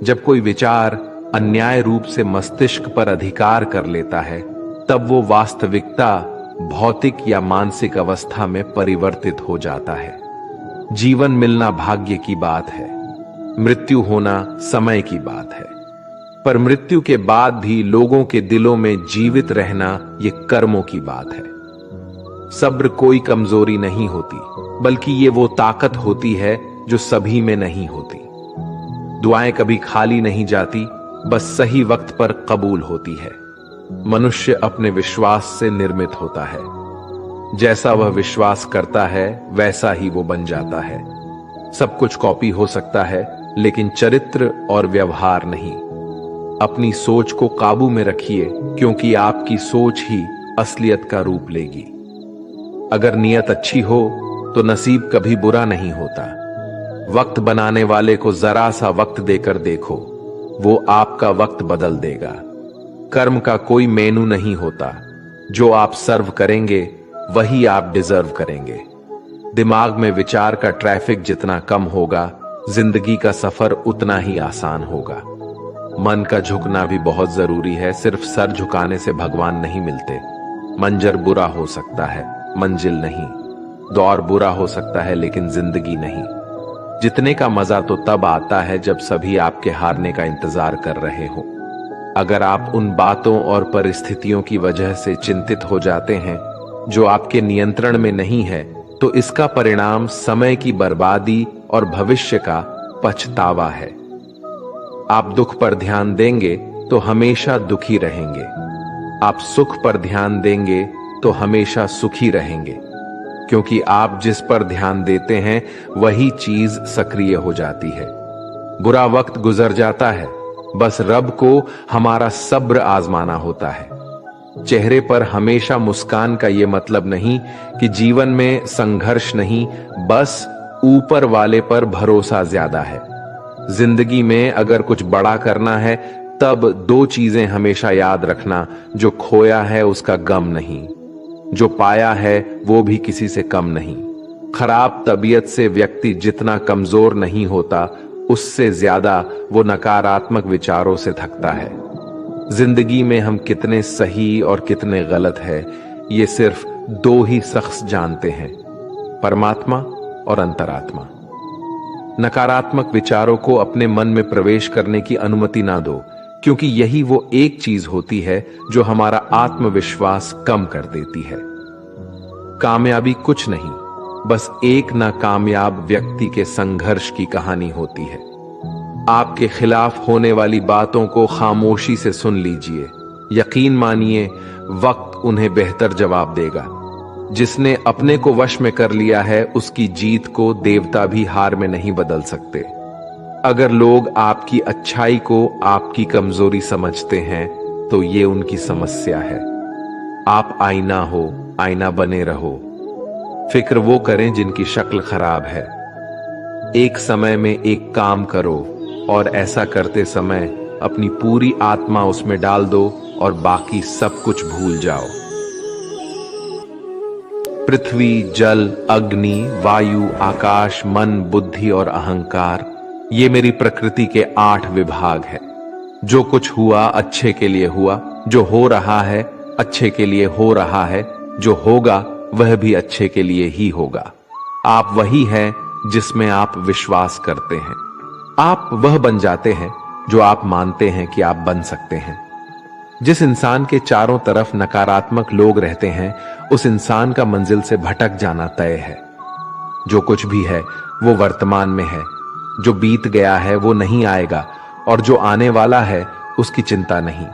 जब कोई विचार अन्याय रूप से मस्तिष्क पर अधिकार कर लेता है, तब वो वास्तविकता भौतिक या मानसिक अवस्था में परिवर्तित हो जाता है। जीवन मिलना भाग्य की बात है, मृत्यु होना समय की बात है, पर मृत्यु के बाद भी लोगों के दिलों में जीवित रहना ये कर्मों की बात है। सब्र कोई कमजोरी नहीं होती, बल्कि ये वो ताकत होती है जो सभी में नहीं होती। दुआएं कभी खाली नहीं जाती, बस सही वक्त पर कबूल होती है। मनुष्य अपने विश्वास से निर्मित होता है, जैसा वह विश्वास करता है वैसा ही वो बन जाता है। सब कुछ कॉपी हो सकता है, लेकिन चरित्र और व्यवहार नहीं। अपनी सोच को काबू में रखिए, क्योंकि आपकी सोच ही असलियत का रूप लेगी। अगर नियत अच्छी हो तो नसीब कभी बुरा नहीं होता। वक्त बनाने वाले को जरा सा वक्त देकर देखो, वो आपका वक्त बदल देगा। कर्म का कोई मेनू नहीं होता, जो आप सर्व करेंगे वही आप डिजर्व करेंगे। दिमाग में विचार का ट्रैफिक जितना कम होगा, जिंदगी का सफर उतना ही आसान होगा। मन का झुकना भी बहुत जरूरी है। सिर्फ सर झुकाने से भगवान नहीं मिलते। मंजर बुरा हो सकता है, मंजिल नहीं। दौर बुरा हो सकता है, लेकिन जिंदगी नहीं। जितने का मजा तो तब आता है जब सभी आपके हारने का इंतजार कर रहे हो। अगर आप उन बातों और परिस्थितियों की वजह से चिंतित हो जाते हैं जो आपके नियंत्रण में नहीं है, तो इसका परिणाम समय की बर्बादी और भविष्य का पछतावा है। आप दुख पर ध्यान देंगे तो हमेशा दुखी रहेंगे। आप सुख पर ध्यान देंगे तो हमेशा सुखी रहेंगे, क्योंकि आप जिस पर ध्यान देते हैं वही चीज सक्रिय हो जाती है। बुरा वक्त गुजर जाता है, बस रब को हमारा सब्र आजमाना होता है। चेहरे पर हमेशा मुस्कान का यह मतलब नहीं कि जीवन में संघर्ष नहीं, बस ऊपर वाले पर भरोसा ज्यादा है। जिंदगी में अगर कुछ बड़ा करना है, तब दो चीजें हमेशा याद रखना। जो खोया है उसका गम नहीं, जो पाया है वो भी किसी से कम नहीं। खराब तबीयत से व्यक्ति जितना कमजोर नहीं होता, उससे ज्यादा वो नकारात्मक विचारों से थकता है। जिंदगी में हम कितने सही और कितने गलत हैं, ये सिर्फ दो ही शख्स जानते हैं, परमात्मा और अंतरात्मा। नकारात्मक विचारों को अपने मन में प्रवेश करने की अनुमति ना दो, क्योंकि यही वो एक चीज होती है जो हमारा आत्मविश्वास कम कर देती है। कामयाबी कुछ नहीं, बस एक नाकामयाब व्यक्ति के संघर्ष की कहानी होती है। आपके खिलाफ होने वाली बातों को खामोशी से सुन लीजिए। यकीन मानिए, वक्त उन्हें बेहतर जवाब देगा। जिसने अपने को वश में कर लिया है, उसकी जीत को देवता भी हार में नहीं बदल सकते। अगर लोग आपकी अच्छाई को आपकी कमजोरी समझते हैं, तो ये उनकी समस्या है। आप आईना हो, आईना बने रहो। फिक्र वो करें जिनकी शक्ल खराब है। एक समय में एक काम करो, और ऐसा करते समय अपनी पूरी आत्मा उसमें डाल दो और बाकी सब कुछ भूल जाओ। पृथ्वी, जल, अग्नि, वायु, आकाश, मन, बुद्धि और अहंकार, ये मेरी प्रकृति के 8 विभाग है। जो कुछ हुआ अच्छे के लिए हुआ, जो हो रहा है अच्छे के लिए हो रहा है, जो होगा वह भी अच्छे के लिए ही होगा। आप वही हैं जिसमें आप विश्वास करते हैं। आप वह बन जाते हैं जो आप मानते हैं कि आप बन सकते हैं। जिस इंसान के चारों तरफ नकारात्मक लोग रहते हैं, उस इंसान का मंजिल से भटक जाना तय है। जो कुछ भी है वो वर्तमान में है। जो बीत गया है वो नहीं आएगा, और जो आने वाला है उसकी चिंता नहीं,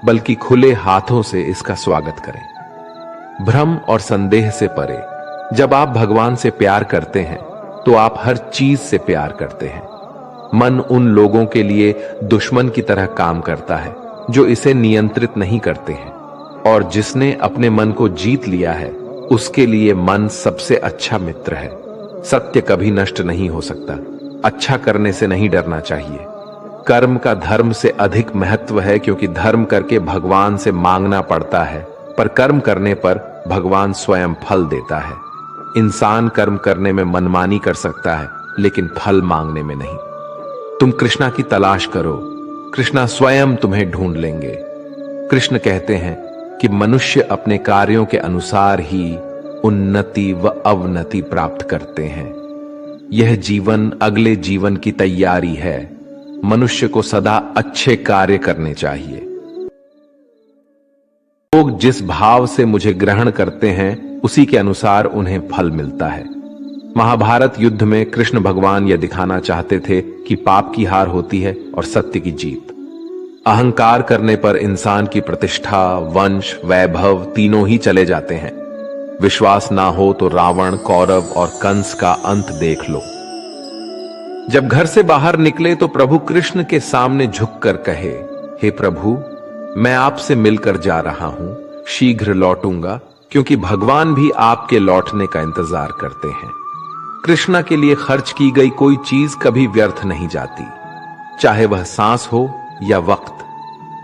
बल्कि खुले हाथों से इसका स्वागत करें। भ्रम और संदेह से परे। जब आप भगवान से प्यार करते हैं, तो आप हर चीज से प्यार करते हैं। मन उन लोगों के लिए दुश्मन की तरह काम करता है जो इसे नियंत्रित नहीं करते हैं, और जिसने अपने मन को जीत लिया है, उसके लिए मन सबसे अच्छा मित्र है। सत्य कभी नष्ट नहीं हो सकता। अच्छा करने से नहीं डरना चाहिए। कर्म का धर्म से अधिक महत्व है, क्योंकि धर्म करके भगवान से मांगना पड़ता है, पर कर्म करने पर भगवान स्वयं फल देता है। इंसान कर्म करने में मनमानी कर सकता है, लेकिन फल मांगने में नहीं। तुम कृष्णा की तलाश करो, कृष्णा स्वयं तुम्हें ढूंढ लेंगे। कृष्ण कहते हैं कि मनुष्य अपने कार्यों के अनुसार ही उन्नति व अवनति प्राप्त करते हैं। यह जीवन अगले जीवन की तैयारी है। मनुष्य को सदा अच्छे कार्य करने चाहिए। लोग जिस भाव से मुझे ग्रहण करते हैं, उसी के अनुसार उन्हें फल मिलता है। महाभारत युद्ध में कृष्ण भगवान यह दिखाना चाहते थे कि पाप की हार होती है और सत्य की जीत। अहंकार करने पर इंसान की प्रतिष्ठा, वंश, वैभव तीनों ही चले जाते हैं। विश्वास ना हो तो रावण, कौरव और कंस का अंत देख लो। जब घर से बाहर निकले तो प्रभु कृष्ण के सामने झुककर कहे, हे प्रभु, मैं आपसे मिलकर जा रहा हूं, शीघ्र लौटूंगा, क्योंकि भगवान भी आपके लौटने का इंतजार करते हैं। कृष्णा के लिए खर्च की गई कोई चीज कभी व्यर्थ नहीं जाती, चाहे वह सांस हो या वक्त।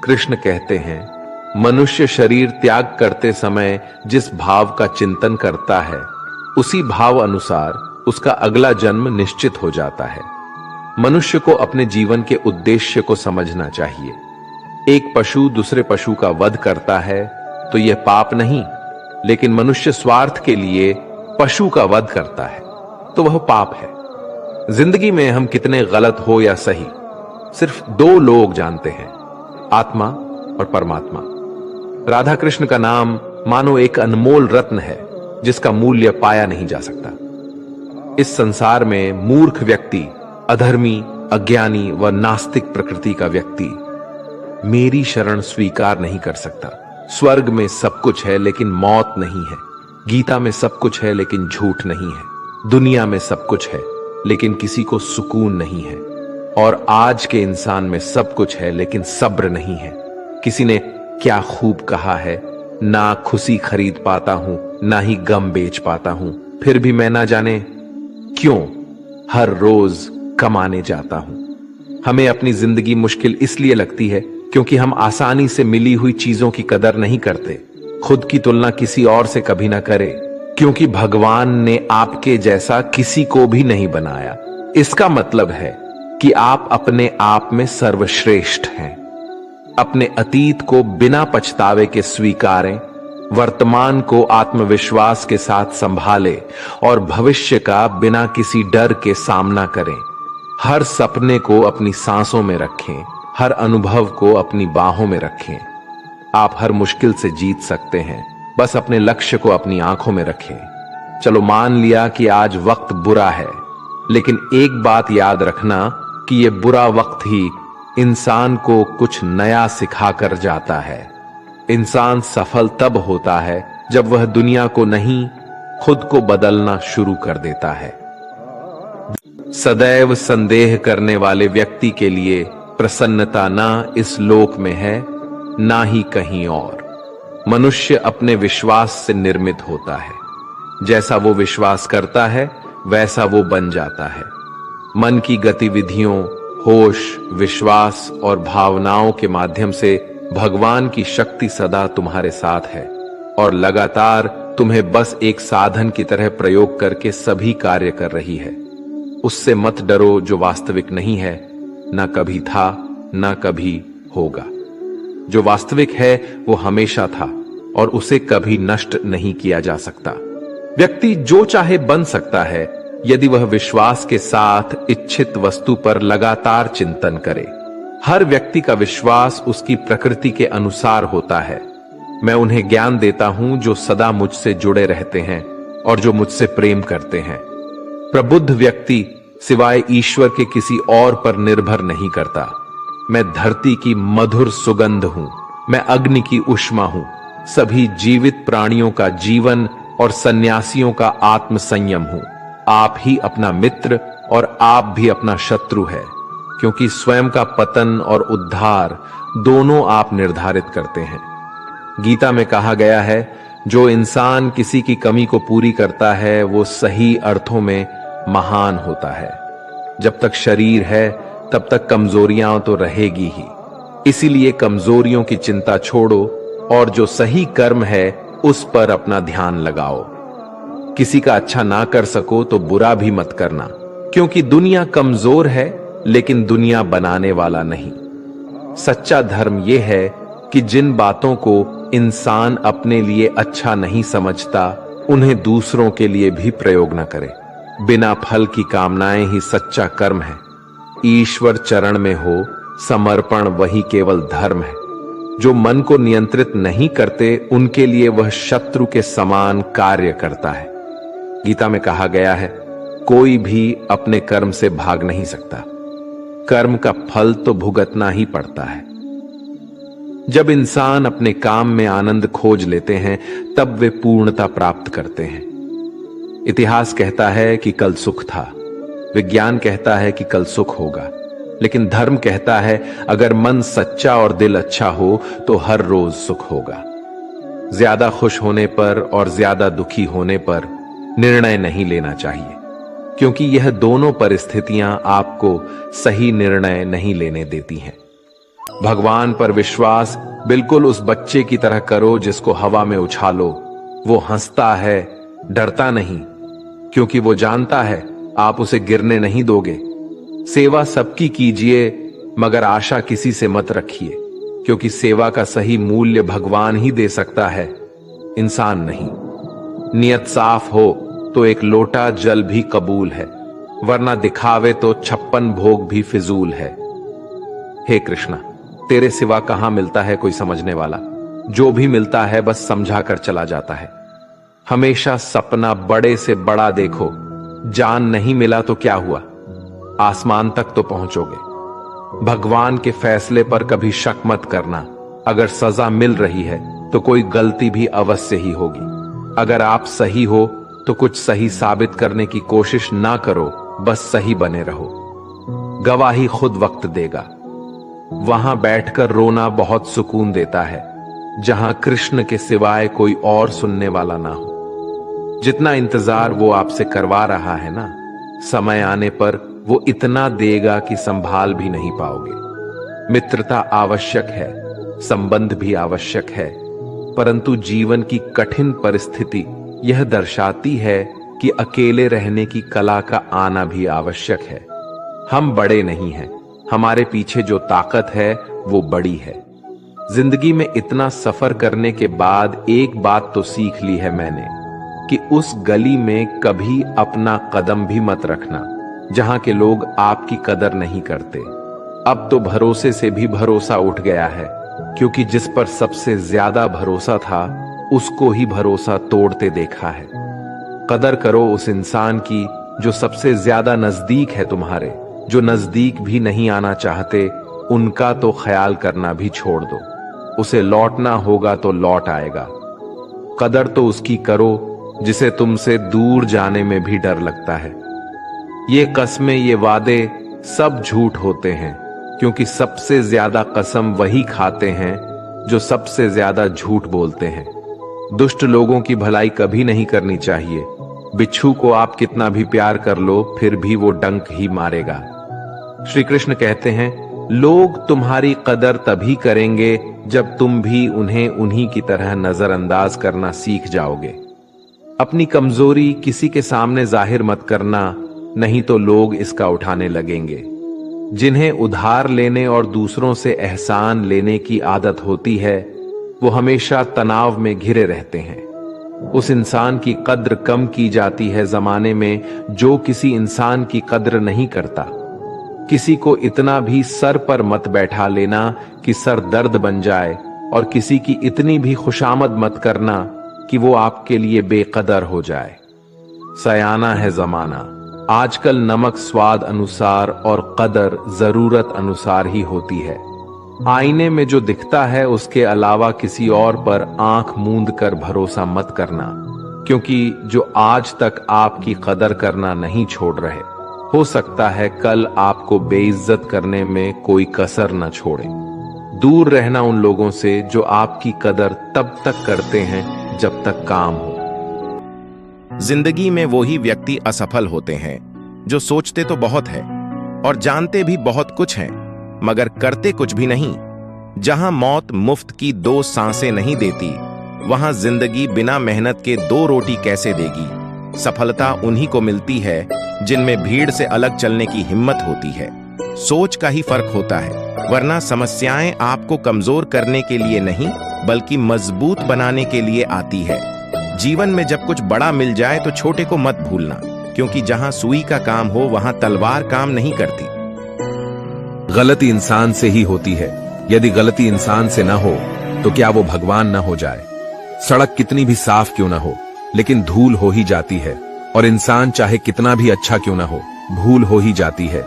कृष्ण कहते हैं, मनुष्य शरीर त्याग करते समय जिस भाव का चिंतन करता है, उसी भाव अनुसार उसका अगला जन्म निश्चित हो जाता है। मनुष्य को अपने जीवन के उद्देश्य को समझना चाहिए। एक पशु दूसरे पशु का वध करता है तो यह पाप नहीं, लेकिन मनुष्य स्वार्थ के लिए पशु का वध करता है तो वह पाप है। जिंदगी में हम कितने गलत हो या सही, सिर्फ दो लोग जानते हैं, आत्मा और परमात्मा। राधा कृष्ण का नाम मानो एक अनमोल रत्न है जिसका मूल्य पाया नहीं जा सकता। इस संसार में मूर्ख व्यक्ति, अधर्मी, अज्ञानी व नास्तिक प्रकृति का व्यक्ति मेरी शरण स्वीकार नहीं कर सकता। स्वर्ग में सब कुछ है लेकिन मौत नहीं है, गीता में सब कुछ है लेकिन झूठ नहीं है, दुनिया में सब कुछ है लेकिन किसी को सुकून नहीं है, और आज के इंसान में सब कुछ है लेकिन सब्र नहीं है। किसी ने क्या खूब कहा है, ना खुशी खरीद पाता हूं ना ही गम बेच पाता हूं, फिर भी मैं ना जाने क्यों हर रोज कमाने जाता हूं। हमें अपनी जिंदगी मुश्किल इसलिए लगती है क्योंकि हम आसानी से मिली हुई चीजों की कदर नहीं करते। खुद की तुलना किसी और से कभी ना करें, क्योंकि भगवान ने आपके जैसा किसी को भी नहीं बनाया। इसका मतलब है कि आप अपने आप में सर्वश्रेष्ठ हैं। अपने अतीत को बिना पछतावे के स्वीकारें, वर्तमान को आत्मविश्वास के साथ संभालें और भविष्य का बिना किसी डर के सामना करें। हर सपने को अपनी सांसों में रखें, हर अनुभव को अपनी बाहों में रखें। आप हर मुश्किल से जीत सकते हैं, बस अपने लक्ष्य को अपनी आंखों में रखें। चलो मान लिया कि आज वक्त बुरा है, लेकिन एक बात याद रखना कि यह बुरा वक्त ही इंसान को कुछ नया सिखा कर जाता है। इंसान सफल तब होता है जब वह दुनिया को नहीं, खुद को बदलना शुरू कर देता है। सदैव संदेह करने वाले व्यक्ति के लिए प्रसन्नता ना इस लोक में है ना ही कहीं और। मनुष्य अपने विश्वास से निर्मित होता है। जैसा वो विश्वास करता है वैसा वो बन जाता है। मन की गतिविधियों, होश, विश्वास और भावनाओं के माध्यम से भगवान की शक्ति सदा तुम्हारे साथ है और लगातार तुम्हें बस एक साधन की तरह प्रयोग करके सभी कार्य कर रही है। उससे मत डरो जो वास्तविक नहीं है, ना कभी था ना कभी होगा। जो वास्तविक है वो हमेशा था और उसे कभी नष्ट नहीं किया जा सकता। व्यक्ति जो चाहे बन सकता है यदि वह विश्वास के साथ इच्छित वस्तु पर लगातार चिंतन करे। हर व्यक्ति का विश्वास उसकी प्रकृति के अनुसार होता है। मैं उन्हें ज्ञान देता हूं जो सदा मुझसे जुड़े रहते हैं और जो मुझसे प्रेम करते हैं। प्रबुद्ध व्यक्ति सिवाय ईश्वर के किसी और पर निर्भर नहीं करता। मैं धरती की मधुर सुगंध हूं, मैं अग्नि की उष्मा हूं, सभी जीवित प्राणियों का जीवन और सन्यासियों का आत्म संयम हूं। आप ही अपना मित्र और आप भी अपना शत्रु है, क्योंकि स्वयं का पतन और उद्धार दोनों आप निर्धारित करते हैं। गीता में कहा गया है, जो इंसान किसी की कमी को पूरी करता है वो सही अर्थों में महान होता है। जब तक शरीर है तब तक कमजोरियां तो रहेगी ही, इसीलिए कमजोरियों की चिंता छोड़ो और जो सही कर्म है उस पर अपना ध्यान लगाओ। किसी का अच्छा ना कर सको तो बुरा भी मत करना, क्योंकि दुनिया कमजोर है लेकिन दुनिया बनाने वाला नहीं। सच्चा धर्म यह है कि जिन बातों को इंसान अपने लिए अच्छा नहीं समझता उन्हें दूसरों के लिए भी प्रयोग न करे। बिना फल की कामनाएं ही सच्चा कर्म है। ईश्वर चरण में हो समर्पण वही केवल धर्म है। जो मन को नियंत्रित नहीं करते उनके लिए वह शत्रु के समान कार्य करता है। गीता में कहा गया है, कोई भी अपने कर्म से भाग नहीं सकता, कर्म का फल तो भुगतना ही पड़ता है। जब इंसान अपने काम में आनंद खोज लेते हैं तब वे पूर्णता प्राप्त करते हैं। इतिहास कहता है कि कल सुख था, विज्ञान कहता है कि कल सुख होगा, लेकिन धर्म कहता है अगर मन सच्चा और दिल अच्छा हो तो हर रोज सुख होगा। ज्यादा खुश होने पर और ज्यादा दुखी होने पर निर्णय नहीं लेना चाहिए, क्योंकि यह दोनों परिस्थितियां आपको सही निर्णय नहीं लेने देती हैं। भगवान पर विश्वास बिल्कुल उस बच्चे की तरह करो जिसको हवा में उछालो। वो हंसता है, डरता नहीं, क्योंकि वो जानता है आप उसे गिरने नहीं दोगे। सेवा सबकी कीजिए, मगर आशा किसी से मत रखिए, क्योंकि सेवा का सही मूल्य भगवान ही दे सकता है, इंसान नहीं। नियत साफ हो तो एक लोटा जल भी कबूल है, वरना दिखावे तो 56 भोग भी फिजूल है। हे कृष्णा, तेरे सिवा कहां मिलता है कोई समझने वाला। जो भी मिलता है बस समझा कर चला जाता है। हमेशा सपना बड़े से बड़ा देखो। जान नहीं मिला तो क्या हुआ, आसमान तक तो पहुंचोगे। भगवान के फैसले पर कभी शक मत करना। अगर सजा मिल रही है तो कोई गलती भी अवश्य ही होगी। अगर आप सही हो तो कुछ सही साबित करने की कोशिश ना करो, बस सही बने रहो। गवाही खुद वक्त देगा। वहां बैठकर रोना बहुत सुकून देता है, जहां कृष्ण के सिवाय कोई और सुनने वाला ना हो। जितना इंतजार वो आपसे करवा रहा है ना, समय आने पर वो इतना देगा कि संभाल भी नहीं पाओगे। मित्रता आवश्यक है, संबंध भी आवश्यक है, परंतु जीवन की कठिन परिस्थिति यह दर्शाती है कि अकेले रहने की कला का आना भी आवश्यक है। हम बड़े नहीं हैं, हमारे पीछे जो ताकत है वो बड़ी है। जिंदगी में इतना सफर करने के बाद एक बात तो सीख ली है मैंने, कि उस गली में कभी अपना कदम भी मत रखना जहां के लोग आपकी कदर नहीं करते। अब तो भरोसे से भी भरोसा उठ गया है, क्योंकि जिस पर सबसे ज्यादा भरोसा था उसको ही भरोसा तोड़ते देखा है। कदर करो उस इंसान की जो सबसे ज्यादा नजदीक है तुम्हारे। जो नजदीक भी नहीं आना चाहते उनका तो ख्याल करना भी छोड़ दो। उसे लौटना होगा तो लौट आएगा। कदर तो उसकी करो जिसे तुमसे दूर जाने में भी डर लगता है। ये कस्में, ये वादे सब झूठ होते हैं, क्योंकि सबसे ज्यादा कसम वही खाते हैं जो सबसे ज्यादा झूठ बोलते हैं। दुष्ट लोगों की भलाई कभी नहीं करनी चाहिए। बिच्छू को आप कितना भी प्यार कर लो फिर भी वो डंक ही मारेगा। श्री कृष्ण कहते हैं, लोग तुम्हारी कदर तभी करेंगे जब तुम भी उन्हें उन्हीं की तरह नजरअंदाज करना सीख जाओगे। अपनी कमजोरी किसी के सामने जाहिर मत करना, नहीं तो लोग इसका उठाने लगेंगे। जिन्हें उधार लेने और दूसरों से एहसान लेने की आदत होती है वो हमेशा तनाव में घिरे रहते हैं। उस इंसान की कद्र कम की जाती है जमाने में जो किसी इंसान की कद्र नहीं करता। किसी को इतना भी सर पर मत बैठा लेना कि सर दर्द बन जाए, और किसी की इतनी भी खुशामद मत करना कि वो आपके लिए बेकदर हो जाए। सयाना है जमाना। आजकल नमक स्वाद अनुसार और कदर जरूरत अनुसार ही होती है। आईने में जो दिखता है उसके अलावा किसी और पर आंख मूंद कर भरोसा मत करना, क्योंकि जो आज तक आपकी कदर करना नहीं छोड़ रहे, हो सकता है कल आपको बेइज्जत करने में कोई कसर न छोड़े। दूर रहना उन लोगों से जो आपकी कदर तब तक करते हैं जब तक काम हो। जिंदगी में वही व्यक्ति असफल होते हैं जो सोचते तो बहुत है और जानते भी बहुत कुछ हैं, मगर करते कुछ भी नहीं। जहां मौत मुफ्त की 2 सांसें नहीं देती, वहां जिंदगी बिना मेहनत के 2 रोटी कैसे देगी। सफलता उन्हीं को मिलती है जिनमें भीड़ से अलग चलने की हिम्मत होती है। सोच का ही फर्क होता है, वरना समस्याएं आपको कमजोर करने के लिए नहीं बल्कि मजबूत बनाने के लिए आती है। जीवन में जब कुछ बड़ा मिल जाए तो छोटे को मत भूलना, क्योंकि जहां सुई का काम हो वहां तलवार काम नहीं करती। गलती इंसान से ही होती है। यदि गलती इंसान से न हो तो क्या वो भगवान न हो जाए। सड़क कितनी भी साफ क्यों न हो, लेकिन धूल हो ही जाती है, और इंसान चाहे कितना भी अच्छा क्यों न हो, भूल हो ही जाती है।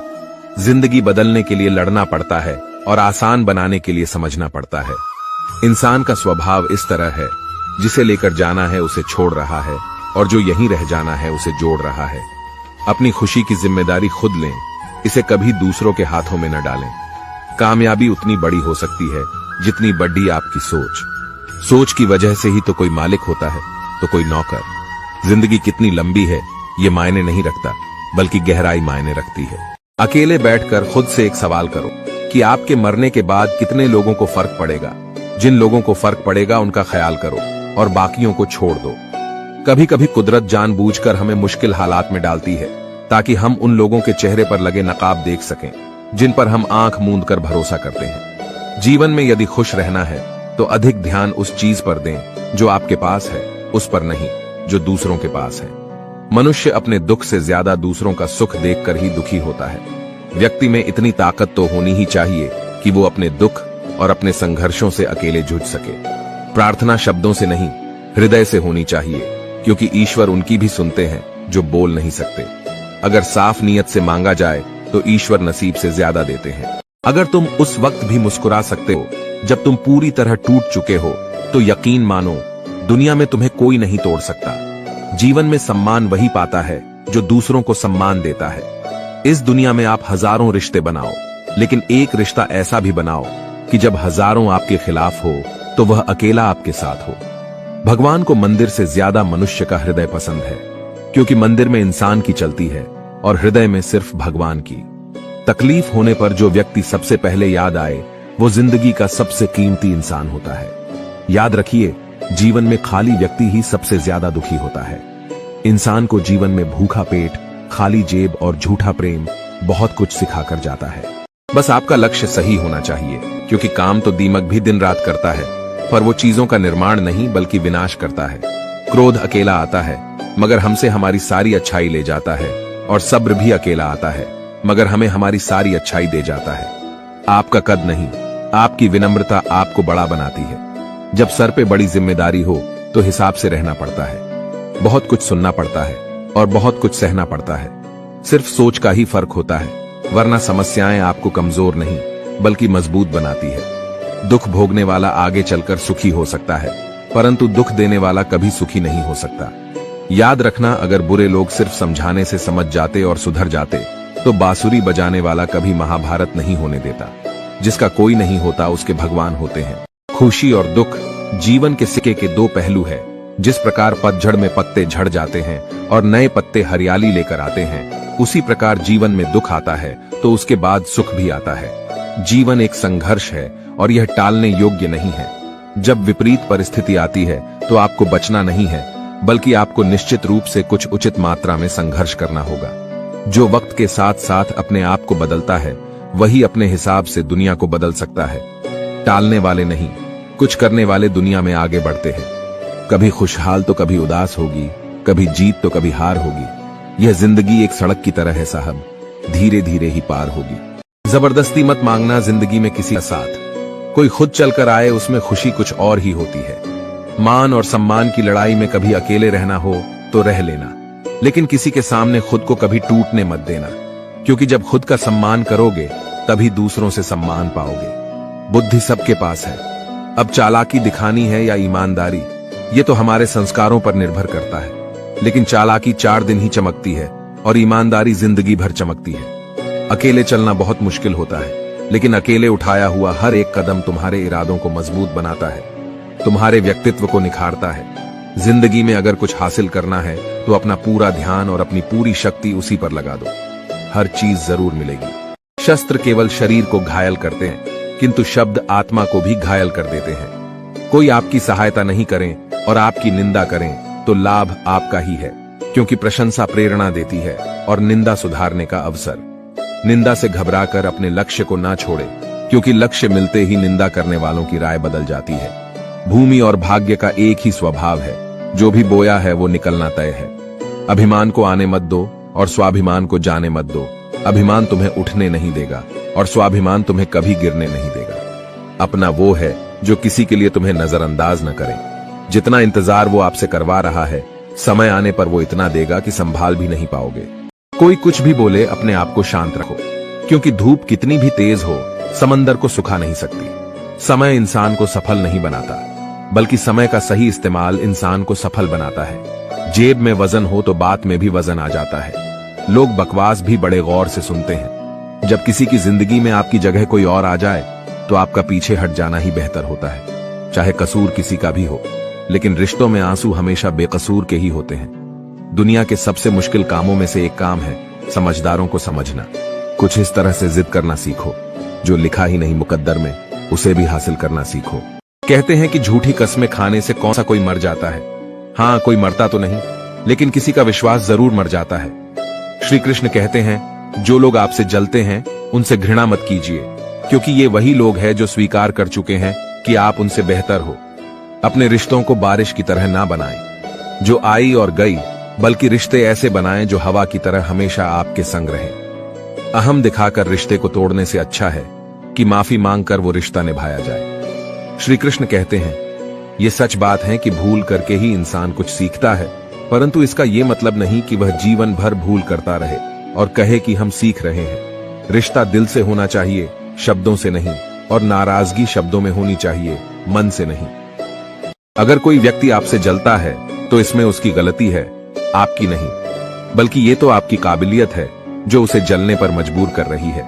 जिंदगी बदलने के लिए लड़ना पड़ता है और आसान बनाने के लिए समझना पड़ता है। इंसान का स्वभाव इस तरह है, जिसे लेकर जाना है उसे छोड़ रहा है, और जो यहीं रह जाना है उसे जोड़ रहा है। अपनी खुशी की जिम्मेदारी खुद लें, इसे कभी दूसरों के हाथों में न डालें। कामयाबी उतनी बड़ी हो सकती है जितनी बड़ी आपकी सोच। सोच की वजह से ही तो कोई मालिक होता है तो कोई नौकर। जिंदगी कितनी लंबी है ये मायने नहीं रखता, बल्कि गहराई मायने रखती है। अकेले बैठकर खुद से एक सवाल करो, कि आपके मरने के बाद कितने लोगों को फर्क पड़ेगा। जिन लोगों को फर्क पड़ेगा उनका ख्याल करो और बाकियों को छोड़ दो। कभी कभी कुदरत जानबूझकर हमें मुश्किल हालात में डालती है ताकि हम उन लोगों के चेहरे पर लगे नकाब देख सकें जिन पर हम आंख मूंद कर भरोसा करते हैं। जीवन में यदि खुश रहना है तो अधिक ध्यान उस चीज पर दें जो आपके पास है, उस पर नहीं जो दूसरों के पास है। मनुष्य अपने दुख से ज्यादा दूसरों का सुख देखकर ही दुखी होता है। व्यक्ति में इतनी ताकत तो होनी ही चाहिए कि वो अपने दुख और अपने संघर्षों से अकेले जूझ सके। प्रार्थना शब्दों से नहीं, हृदय से होनी चाहिए, क्योंकि ईश्वर उनकी भी सुनते हैं जो बोल नहीं सकते। अगर साफ नीयत से मांगा जाए तो ईश्वर नसीब से ज्यादा देते हैं। अगर तुम उस वक्त भी मुस्कुरा सकते हो जब तुम पूरी तरह टूट चुके हो, तो यकीन मानो दुनिया में तुम्हें कोई नहीं तोड़ सकता। जीवन में सम्मान वही पाता है जो दूसरों को सम्मान देता है। इस दुनिया में आप हजारों रिश्ते बनाओ, लेकिन एक रिश्ता ऐसा भी बनाओ कि जब हजारों आपके खिलाफ हो तो वह अकेला आपके साथ हो। भगवान को मंदिर से ज्यादा मनुष्य का हृदय पसंद है, क्योंकि मंदिर में इंसान की चलती है और हृदय में सिर्फ भगवान की। तकलीफ होने पर जो व्यक्ति सबसे पहले याद आए वो जिंदगी का सबसे कीमती इंसान होता है। याद रखिए, जीवन में खाली व्यक्ति ही सबसे ज्यादा दुखी होता है। इंसान को जीवन में भूखा पेट, खाली जेब और झूठा प्रेम बहुत कुछ सिखाकर जाता है। बस आपका लक्ष्य सही होना चाहिए, क्योंकि काम तो दीमक भी दिन रात करता है, पर वो चीजों का निर्माण नहीं बल्कि विनाश करता है। क्रोध अकेला आता है मगर हमसे हमारी सारी अच्छाई ले जाता है, और सब्र भी अकेला आता है मगर हमें हमारी सारी अच्छाई दे जाता है। आपका कद नहीं, आपकी विनम्रता आपको बड़ा बनाती है। जब सर पे बड़ी जिम्मेदारी हो तो हिसाब से रहना पड़ता है। बहुत कुछ सुनना पड़ता है और बहुत कुछ सहना पड़ता है। सिर्फ सोच का ही फर्क होता है, वरना समस्याएं आपको कमजोर नहीं बल्कि मजबूत बनाती है। दुख भोगने वाला आगे चलकर सुखी हो सकता है, परंतु दुख देने वाला कभी सुखी नहीं हो सकता। याद रखना, अगर बुरे लोग सिर्फ समझाने से समझ जाते और सुधर जाते तो बांसुरी बजाने वाला कभी महाभारत नहीं होने देता। जिसका कोई नहीं होता उसके भगवान होते हैं। खुशी और दुख जीवन के सिक्के के दो पहलू है। जिस प्रकार पतझड़ में पत्ते झड़ जाते हैं और नए पत्ते हरियाली लेकर आते हैं, उसी प्रकार जीवन में दुख आता है तो उसके बाद सुख भी आता है। जीवन एक संघर्ष है और यह टालने योग्य नहीं है। जब विपरीत परिस्थिति आती है तो आपको बचना नहीं है, बल्कि आपको निश्चित रूप से कुछ उचित मात्रा में संघर्ष करना होगा। जो वक्त के साथ साथ अपने आप को बदलता है, वही अपने हिसाब से दुनिया को बदल सकता है। टालने वाले नहीं, कुछ करने वाले दुनिया में आगे बढ़ते हैं। कभी खुशहाल तो कभी उदास होगी, कभी जीत तो कभी हार होगी। यह जिंदगी एक सड़क की तरह है साहब, धीरे धीरे ही पार होगी। जबरदस्ती मत मांगना जिंदगी में किसी का साथ। कोई खुद चलकर आए उसमें खुशी कुछ और ही होती है। मान और सम्मान की लड़ाई में कभी अकेले रहना हो तो रह लेना, लेकिन किसी के सामने खुद को कभी टूटने मत देना, क्योंकि जब खुद का सम्मान करोगे तभी दूसरों से सम्मान पाओगे। बुद्धि सबके पास है, अब चालाकी दिखानी है या ईमानदारी, ये तो हमारे संस्कारों पर निर्भर करता है। लेकिन चालाकी 4 दिन ही चमकती है और ईमानदारी जिंदगी भर चमकती है। अकेले चलना बहुत मुश्किल होता है, लेकिन अकेले उठाया हुआ हर एक कदम तुम्हारे इरादों को मजबूत बनाता है, तुम्हारे व्यक्तित्व को निखारता है। जिंदगी में अगर कुछ हासिल करना है तो अपना पूरा ध्यान और अपनी पूरी शक्ति उसी पर लगा दो। हर चीज जरूर मिलेगी। शस्त्र केवल शरीर को घायल करते हैं, किंतु शब्द आत्मा को भी घायल कर देते हैं। कोई आपकी सहायता नहीं करें और आपकी निंदा करें तो लाभ आपका ही है, क्योंकि प्रशंसा प्रेरणा देती है और निंदा सुधारने का अवसर। निंदा से घबराकर अपने लक्ष्य को ना छोड़े, क्योंकि लक्ष्य मिलते ही निंदा करने वालों की राय बदल जाती है। भूमि और भाग्य का एक ही स्वभाव है, जो भी बोया है वो निकलना तय है। अभिमान को आने मत दो और स्वाभिमान को जाने मत दो। अभिमान तुम्हें उठने नहीं देगा और स्वाभिमान तुम्हें कभी गिरने नहीं देगा। अपना वो है जो किसी के लिए तुम्हें नजरअंदाज न करे। जितना इंतजार वो आपसे करवा रहा है, समय आने पर वो इतना देगा कि संभाल भी नहीं पाओगे। कोई कुछ भी बोले, अपने आप को शांत रखो, क्योंकि धूप कितनी भी तेज हो समंदर को सुखा नहीं सकती। समय इंसान को सफल नहीं बनाता, बल्कि समय का सही इस्तेमाल इंसान को सफल बनाता है। जेब में वजन हो तो बात में भी वजन आ जाता है। लोग बकवास भी बड़े गौर से सुनते हैं। जब किसी की जिंदगी में आपकी जगह कोई और आ जाए तो आपका पीछे हट जाना ही बेहतर होता है, चाहे कसूर किसी का भी हो। लेकिन रिश्तों में आंसू हमेशा बेकसूर के ही होते हैं। दुनिया के सबसे मुश्किल कामों में से एक काम है समझदारों को समझना। कुछ इस तरह से जिद करना सीखो, जो लिखा ही नहीं मुकद्दर में, उसे भी हासिल करना सीखो। कहते हैं कि झूठी कस्में खाने से कौन सा कोई मर जाता है। हाँ, कोई मरता तो नहीं, लेकिन किसी का विश्वास जरूर मर जाता है। श्री कृष्ण कहते हैं, जो लोग आपसे जलते हैं उनसे घृणा मत कीजिए, क्योंकि ये वही लोग हैं जो स्वीकार कर चुके हैं कि आप उनसे बेहतर हो। अपने रिश्तों को बारिश की तरह ना बनाएं, जो आई और गई, बल्कि रिश्ते ऐसे बनाएं जो हवा की तरह हमेशा आपके संग रहें। अहम दिखाकर रिश्ते को तोड़ने से अच्छा है कि माफी मांगकर वो रिश्ता निभाया जाए। श्री कृष्ण कहते हैं, ये सच बात है कि भूल करके ही इंसान कुछ सीखता है, परंतु इसका ये मतलब नहीं कि वह जीवन भर भूल करता रहे और कहे कि हम सीख रहे हैं। रिश्ता दिल से होना चाहिए, शब्दों से नहीं, और नाराजगी शब्दों में होनी चाहिए, मन से नहीं। अगर कोई व्यक्ति आपसे जलता है तो इसमें उसकी गलती है, आपकी नहीं, बल्कि ये तो आपकी काबिलियत है जो उसे जलने पर मजबूर कर रही है।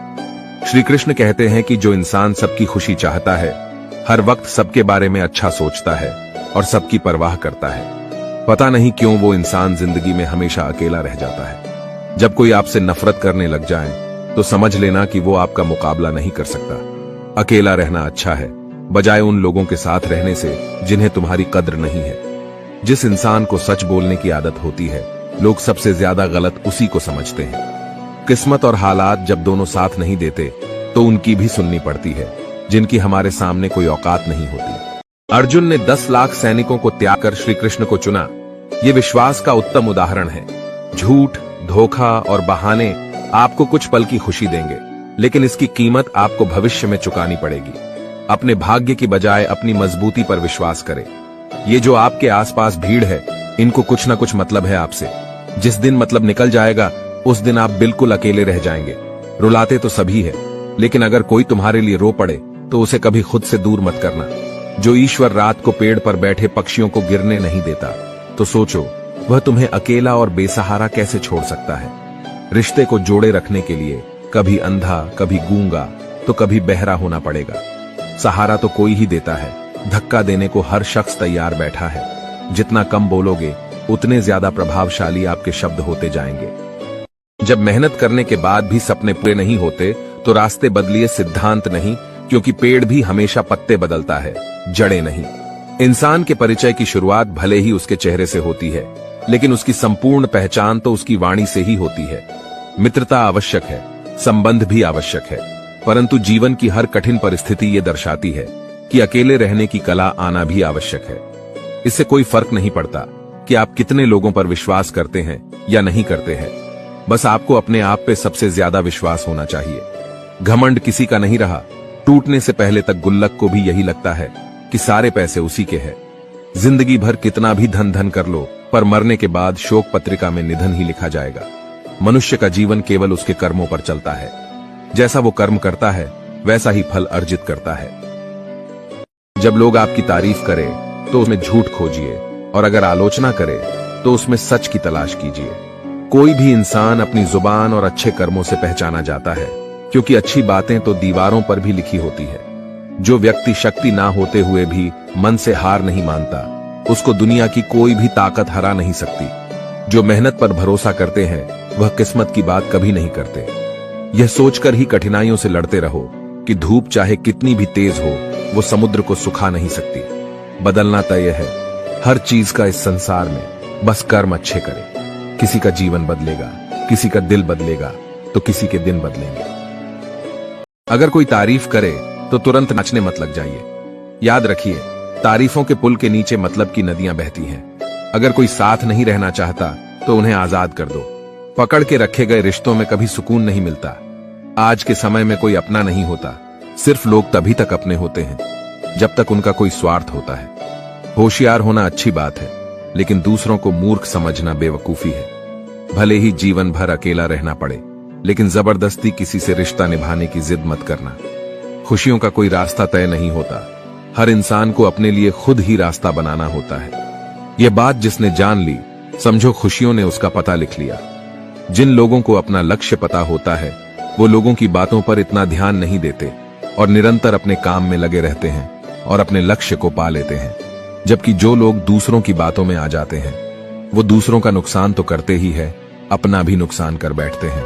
श्री कृष्ण कहते हैं कि जो इंसान सबकी खुशी चाहता है, हर वक्त सबके बारे में अच्छा सोचता है और सबकी परवाह करता है, पता नहीं क्यों वो इंसान जिंदगी में हमेशा अकेला रह जाता है। जब कोई आपसे नफरत करने लग जाए तो समझ लेना कि वो आपका मुकाबला नहीं कर सकता। अकेला रहना अच्छा है, बजाय उन लोगों के साथ रहने से जिन्हें तुम्हारी कद्र नहीं है। जिस इंसान को सच बोलने की आदत होती है, लोग सबसे ज्यादा गलत उसी को समझते हैं। किस्मत और हालात जब दोनों साथ नहीं देते तो उनकी भी सुननी पड़ती है, जिनकी हमारे सामने कोई औकात नहीं होती। अर्जुन ने 10 लाख सैनिकों को त्याग कर श्री कृष्ण को चुना। ये विश्वास का उत्तम उदाहरण है। झूठ, धोखा और बहाने आपको कुछ पल की खुशी देंगे, लेकिन इसकी कीमत आपको भविष्य में चुकानी पड़ेगी। अपने भाग्य की बजाय अपनी मजबूती पर विश्वास करें। ये जो आपके आसपास भीड़ है, इनको कुछ ना कुछ मतलब है आपसे। जिस दिन मतलब निकल जाएगा, उस दिन आप बिल्कुल अकेले रह जाएंगे। रुलाते तो सभी है, लेकिन अगर कोई तुम्हारे लिए रो पड़े तो उसे कभी खुद से दूर मत करना। जो ईश्वर रात को पेड़ पर बैठे पक्षियों को गिरने नहीं देता, तो सोचो वह तुम्हें अकेला और बेसहारा कैसे छोड़ सकता है। रिश्ते को जोड़े रखने के लिए कभी अंधा, कभी गूंगा, तो कभी बहरा होना पड़ेगा। सहारा तो कोई ही देता है, धक्का देने को हर शख्स तैयार बैठा है। जितना कम बोलोगे, उतने ज्यादा प्रभावशाली आपके शब्द होते जाएंगे। जब मेहनत करने के बाद भी सपने पूरे नहीं होते, तो रास्ते बदलिए, सिद्धांत नहीं, क्योंकि पेड़ भी हमेशा पत्ते बदलता है, जड़ें नहीं। इंसान के परिचय की शुरुआत भले ही उसके चेहरे से होती है, लेकिन उसकी संपूर्ण पहचान तो उसकी वाणी से ही होती है। मित्रता आवश्यक है, संबंध भी आवश्यक है, परंतु जीवन की हर कठिन परिस्थिति ये दर्शाती है कि अकेले रहने की कला आना भी आवश्यक है। इससे कोई फर्क नहीं पड़ता कि आप कितने लोगों पर विश्वास करते हैं या नहीं करते हैं। बस आपको अपने आप पे सबसे ज्यादा विश्वास होना चाहिए। घमंड किसी का नहीं रहा। टूटने से पहले तक गुल्लक को भी यही लगता है कि सारे पैसे उसी के हैं। जिंदगी भर कितना भी धन धन कर लो, पर मरने के बाद शोक पत्रिका में निधन ही लिखा जाएगा। मनुष्य का जीवन केवल उसके कर्मों पर चलता है। जैसा वो कर्म करता है, वैसा ही फल अर्जित करता है। जब लोग आपकी तारीफ करें तो उसमें झूठ खोजिए, और अगर आलोचना करे तो उसमें सच की तलाश कीजिए। कोई भी इंसान अपनी जुबान और अच्छे कर्मों से पहचाना जाता है, क्योंकि अच्छी बातें तो दीवारों पर भी लिखी होती है। जो व्यक्ति शक्ति ना होते हुए भी मन से हार नहीं मानता, उसको दुनिया की कोई भी ताकत हरा नहीं सकती। जो मेहनत पर भरोसा करते हैं, वह किस्मत की बात कभी नहीं करते। यह सोचकर ही कठिनाइयों से लड़ते रहो कि धूप चाहे कितनी भी तेज हो, वो समुद्र को सुखा नहीं सकती। बदलना तय है हर चीज का इस संसार में, बस कर्म अच्छे करें। किसी का जीवन बदलेगा, किसी का दिल बदलेगा, तो किसी के दिन बदलेंगे। अगर कोई तारीफ करे तो तुरंत नाचने मत लग जाइए। याद रखिए, तारीफों के पुल के नीचे मतलब की नदियां बहती हैं। अगर कोई साथ नहीं रहना चाहता तो उन्हें आजाद कर दो। पकड़ के रखे गए रिश्तों में कभी सुकून नहीं मिलता। आज के समय में कोई अपना नहीं होता। सिर्फ लोग तभी तक अपने होते हैं जब तक उनका कोई स्वार्थ होता है। होशियार होना अच्छी बात है, लेकिन दूसरों को मूर्ख समझना बेवकूफी है। भले ही जीवन भर अकेला रहना पड़े, लेकिन जबरदस्ती किसी से रिश्ता निभाने की जिद मत करना। खुशियों का कोई रास्ता तय नहीं होता। हर इंसान को अपने लिए खुद ही रास्ता बनाना होता है। यह बात जिसने जान ली, समझो खुशियों ने उसका पता लिख लिया। जिन लोगों को अपना लक्ष्य पता होता है, वो लोगों की बातों पर इतना ध्यान नहीं देते और निरंतर अपने काम में लगे रहते हैं और अपने लक्ष्य को पा लेते हैं। जबकि जो लोग दूसरों की बातों में आ जाते हैं, वो दूसरों का नुकसान तो करते ही है, अपना भी नुकसान कर बैठते हैं।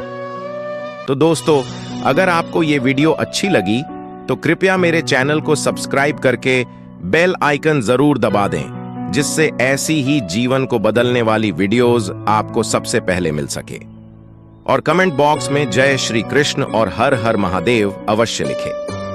तो दोस्तों, अगर आपको ये वीडियो अच्छी लगी तो कृपया मेरे चैनल को सब्सक्राइब करके बेल आइकन जरूर दबा दें, जिससे ऐसी ही जीवन को बदलने वाली वीडियोस आपको सबसे पहले मिल सके। और कमेंट बॉक्स में जय श्री कृष्ण और हर हर महादेव अवश्य लिखें।